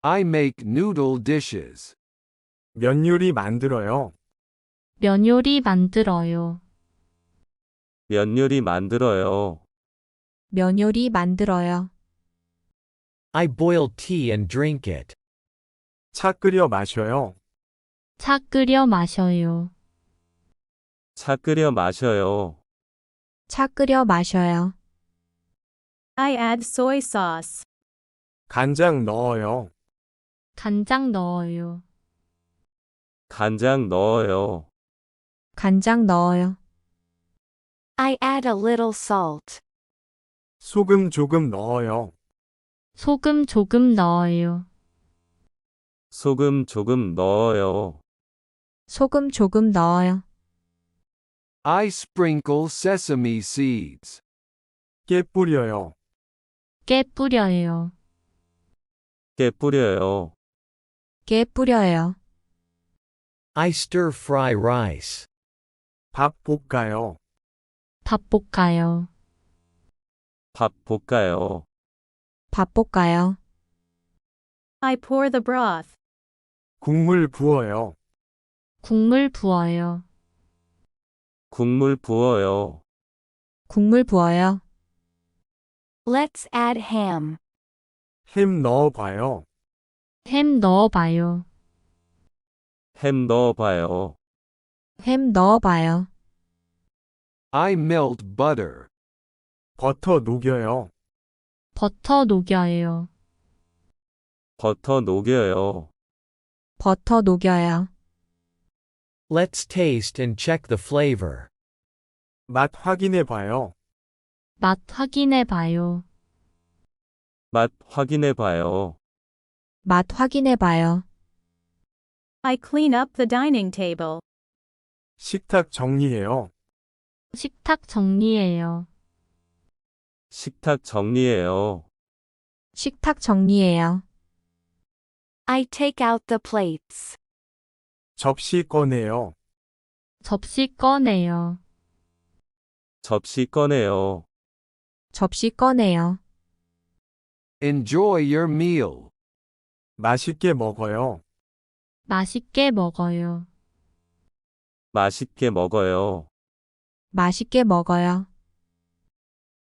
[SPEAKER 6] I make noodle dishes.
[SPEAKER 2] 면 요리 만들어요.
[SPEAKER 3] 면 요리 만들어요.
[SPEAKER 4] 면 요리 만들어요.
[SPEAKER 3] 면 요리 만들어요.
[SPEAKER 1] I boil tea and drink it.
[SPEAKER 2] 차 끓여 마셔요.
[SPEAKER 3] 차 끓여 마셔요.
[SPEAKER 4] 차 끓여 마셔요.
[SPEAKER 3] 차 끓여 마셔요.
[SPEAKER 5] I add soy sauce.
[SPEAKER 2] 간장 넣어요.
[SPEAKER 3] 간장 넣어요.
[SPEAKER 4] 간장 넣어요.
[SPEAKER 3] 간장 넣어요.
[SPEAKER 7] I add a little salt.
[SPEAKER 2] 소금 조금 넣어요.
[SPEAKER 3] 소금 조금 넣어요.
[SPEAKER 4] 소금 조금 넣어요.
[SPEAKER 3] 소금 조금 넣어요.
[SPEAKER 6] I sprinkle sesame seeds.
[SPEAKER 2] 깨 뿌려요.
[SPEAKER 3] 깨 뿌려요.
[SPEAKER 4] 깨 뿌려요.
[SPEAKER 3] 깨 뿌려요.
[SPEAKER 1] I stir fry rice.
[SPEAKER 2] 밥 볶아요.
[SPEAKER 3] 밥 볶아요.
[SPEAKER 4] 밥 볶아요.
[SPEAKER 3] 밥 볶아요.
[SPEAKER 5] I pour the broth.
[SPEAKER 2] 국물 부어요.
[SPEAKER 3] 국물 부어요.
[SPEAKER 4] 국물 부어요.
[SPEAKER 3] 국물 부어요.
[SPEAKER 7] Let's add ham.
[SPEAKER 2] 햄 넣어봐요.
[SPEAKER 3] 햄 넣어봐요.
[SPEAKER 4] 햄 넣어봐요.
[SPEAKER 3] 햄 넣어봐요.
[SPEAKER 6] I melt butter.
[SPEAKER 2] 버터 녹여요.
[SPEAKER 3] 버터 녹여요.
[SPEAKER 4] 버터 녹여요.
[SPEAKER 3] 버터 녹여요.
[SPEAKER 1] Let's taste and check the flavor.
[SPEAKER 2] 맛 확인해봐요.
[SPEAKER 3] 맛 확인해봐요.
[SPEAKER 4] 맛 확인해봐요.
[SPEAKER 3] 맛 확인해 봐요.
[SPEAKER 5] I clean up the dining table.
[SPEAKER 2] 식탁 정리해요.
[SPEAKER 3] 식탁 정리해요.
[SPEAKER 4] 식탁 정리해요.
[SPEAKER 3] 식탁 정리해요.
[SPEAKER 7] I take out the plates.
[SPEAKER 2] 접시 꺼내요.
[SPEAKER 3] 접시 꺼내요.
[SPEAKER 4] 접시 꺼내요.
[SPEAKER 3] 접시 꺼내요.
[SPEAKER 6] Enjoy your meal.
[SPEAKER 2] 맛있게 먹어요.
[SPEAKER 3] 맛있게 먹어요.
[SPEAKER 4] 맛있게 먹어요.
[SPEAKER 3] 맛있게 먹어요.